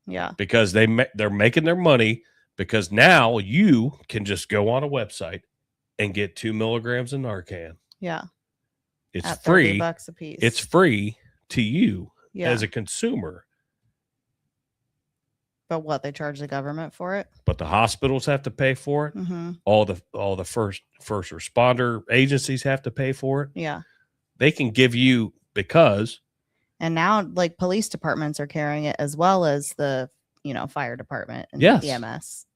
B: Yeah.
A: because they're making their money because now you can just go on a website and get 2 milligrams of Narcan.
B: Yeah.
A: It's
B: At
A: free.
B: $30 a piece.
A: It's free to you
B: Yeah.
A: as a consumer.
B: But what, they charge the government for it?
A: But the hospitals have to pay for it.
B: Mm-hmm.
A: All the first responder agencies have to pay for it.
B: Yeah.
A: They can give you because.
B: And now, like, police departments are carrying it as well as the, fire department and
A: Yes.
B: the EMS.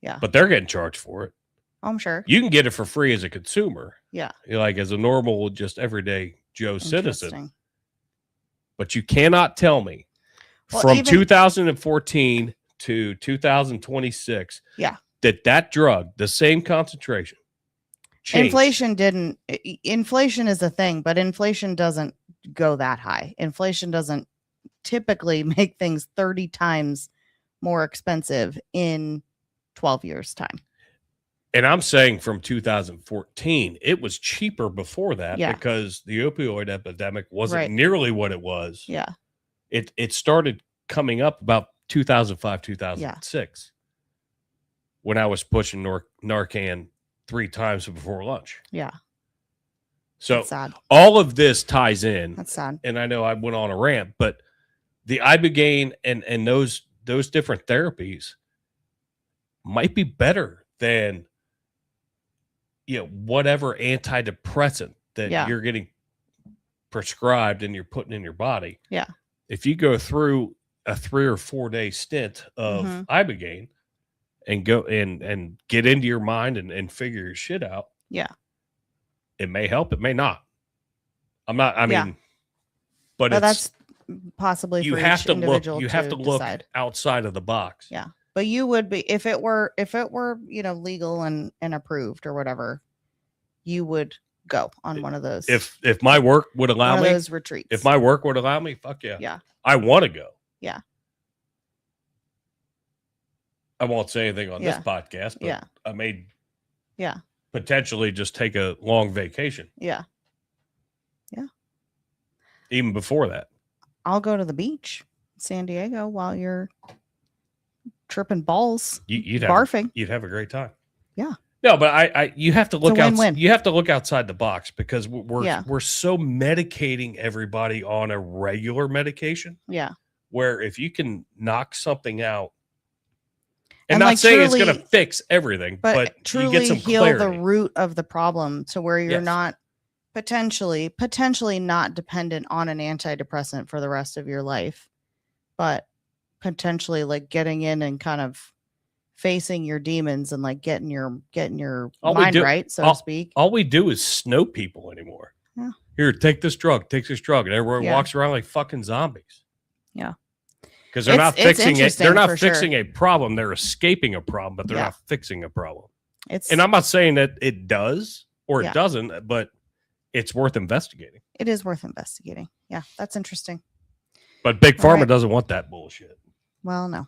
B: Yeah.
A: But they're getting charged for it.
B: Oh, I'm sure.
A: You can get it for free as a consumer.
B: Yeah.
A: Like as a normal, just everyday Joe citizen.
B: Interesting.
A: But you cannot tell me from 2014 to 2026 that drug, the same concentration, changed.
B: Inflation is a thing, but inflation doesn't go that high. Inflation doesn't typically make things 30 times more expensive in 12 years time.
A: And I'm saying from 2014, it was cheaper before that because the opioid epidemic wasn't nearly what it was.
B: Yeah.
A: It started coming up about 2005, 2006 when I was pushing Narcan 3 times before lunch.
B: Yeah.
A: So
B: that's sad.
A: All of this ties in.
B: That's sad.
A: And I know I went on a rant, but the Ibogaine and those different therapies might be better than whatever antidepressant that you're getting prescribed and you're putting in your body.
B: Yeah.
A: If you go through a 3 or 4 day stint of Ibogaine and go and get into your mind and figure your shit out.
B: Yeah.
A: It may help. It may not. But
B: that's possibly for each individual.
A: You have to look
B: decide.
A: Outside of the box.
B: Yeah. But you would be, if it were, legal and approved or whatever, you would go on one of those.
A: If my work would allow me,
B: those retreats.
A: If my work would allow me, fuck yeah.
B: Yeah.
A: I want to go.
B: Yeah.
A: I won't say anything on this podcast, but I may potentially just take a long vacation.
B: Yeah. Yeah.
A: Even before that.
B: I'll go to the beach, San Diego, while you're tripping balls, barfing.
A: You'd have a great time.
B: Yeah.
A: No, but you have to look
B: outside.
A: You have to look outside the box because we're so medicating everybody on a regular medication.
B: Yeah.
A: Where if you can knock something out, and not saying it's going to fix everything, but
B: truly
A: you get some
B: heal
A: clarity.
B: the root of the problem to where you're not potentially not dependent on an antidepressant for the rest of your life, but potentially like getting in and kind of facing your demons and like getting your mind right, so to speak.
A: All we do is snow people anymore.
B: Yeah.
A: Here, take this drug, and everyone walks around like fucking zombies.
B: Yeah.
A: Because they're not fixing it. They're not fixing a problem. They're escaping a problem, but they're not fixing a problem. And I'm not saying that it does or it doesn't, but it's worth investigating.
B: It is worth investigating. Yeah, that's interesting.
A: But Big Pharma doesn't want that bullshit.
B: Well, no.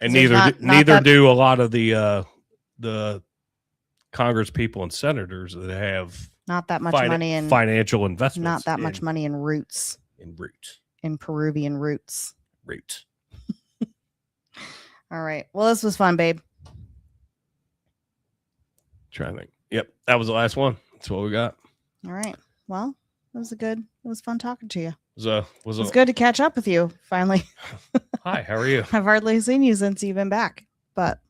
A: And neither do a lot of the Congress people and senators that have
B: not that much money in
A: financial investments.
B: Not that much money in roots. In Peruvian roots. All right. Well, this was fun, babe.
A: Trying to think. Yep, that was the last one. That's what we got.
B: All right. Well, it was fun talking to you.
A: It was
B: good to catch up with you finally.
A: Hi, how are you?
B: I've hardly seen you since you've been back, but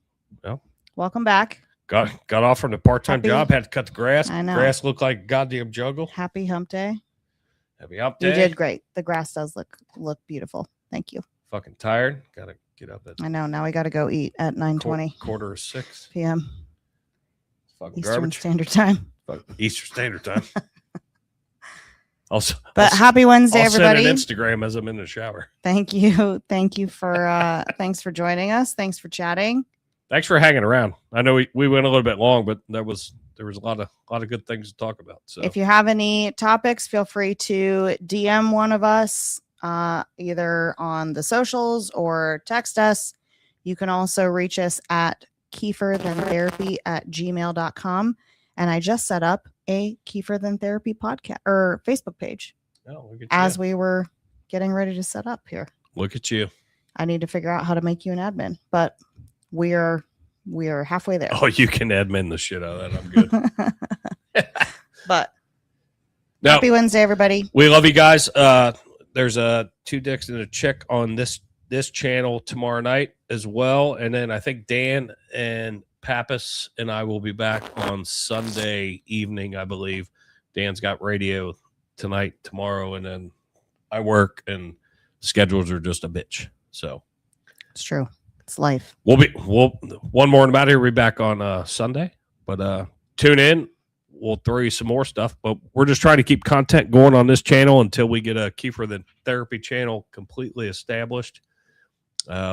B: welcome back.
A: Got off from the part-time job, had to cut the grass.
B: I know.
A: Grass looked like a goddamn jungle.
B: Happy hump day.
A: Happy hump day.
B: You did great. The grass does look beautiful. Thank you.
A: Fucking tired. Gotta get up at
B: I know. Now we gotta go eat at 9:20.
A: 5:45
B: p.m.
A: Fucking
B: Eastern
A: garbage.
B: Standard Time.
A: Eastern Standard Time.
B: Happy Wednesday, everybody.
A: I'll send an Instagram as I'm in the shower.
B: Thank you for thanks for joining us. Thanks for chatting.
A: Thanks for hanging around. I know we went a little bit long, but there was a lot of good things to talk about. So
B: if you have any topics, feel free to DM one of us either on the socials or text us. You can also reach us at Kiefer Than Therapy at gmail.com. And I just set up a Kiefer Than Therapy podcast or Facebook page.
A: Oh, look at
B: as
A: you.
B: we were getting ready to set up here.
A: Look at you.
B: I need to figure out how to make you an admin, but we are halfway there.
A: Oh, you can admin the shit out of that. I'm good.
B: But
A: No,
B: happy Wednesday, everybody.
A: we love you guys. There's a 2 dicks and a chick on this channel tomorrow night as well. And then I think Dan and Pappas and I will be back on Sunday evening, I believe. Dan's got radio tonight, tomorrow, and then I work, and schedules are just a bitch. So
B: It's true. It's life.
A: we'll one more about here. We'll be back on Sunday, but tune in. We'll throw you some more stuff, but we're just trying to keep content going on this channel until we get a Kiefer Than Therapy channel completely established.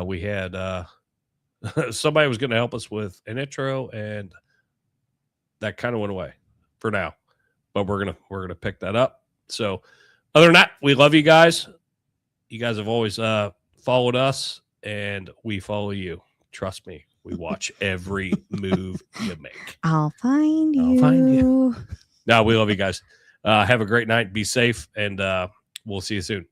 A: We had somebody was going to help us with an intro, and that kind of went away for now. But we're gonna pick that up. So, other than that, we love you guys. You guys have always followed us, and we follow you. Trust me, we watch every move you make.
B: I'll find you.
A: I'll find you. No, we love you guys. Have a great night. Be safe, and we'll see you soon.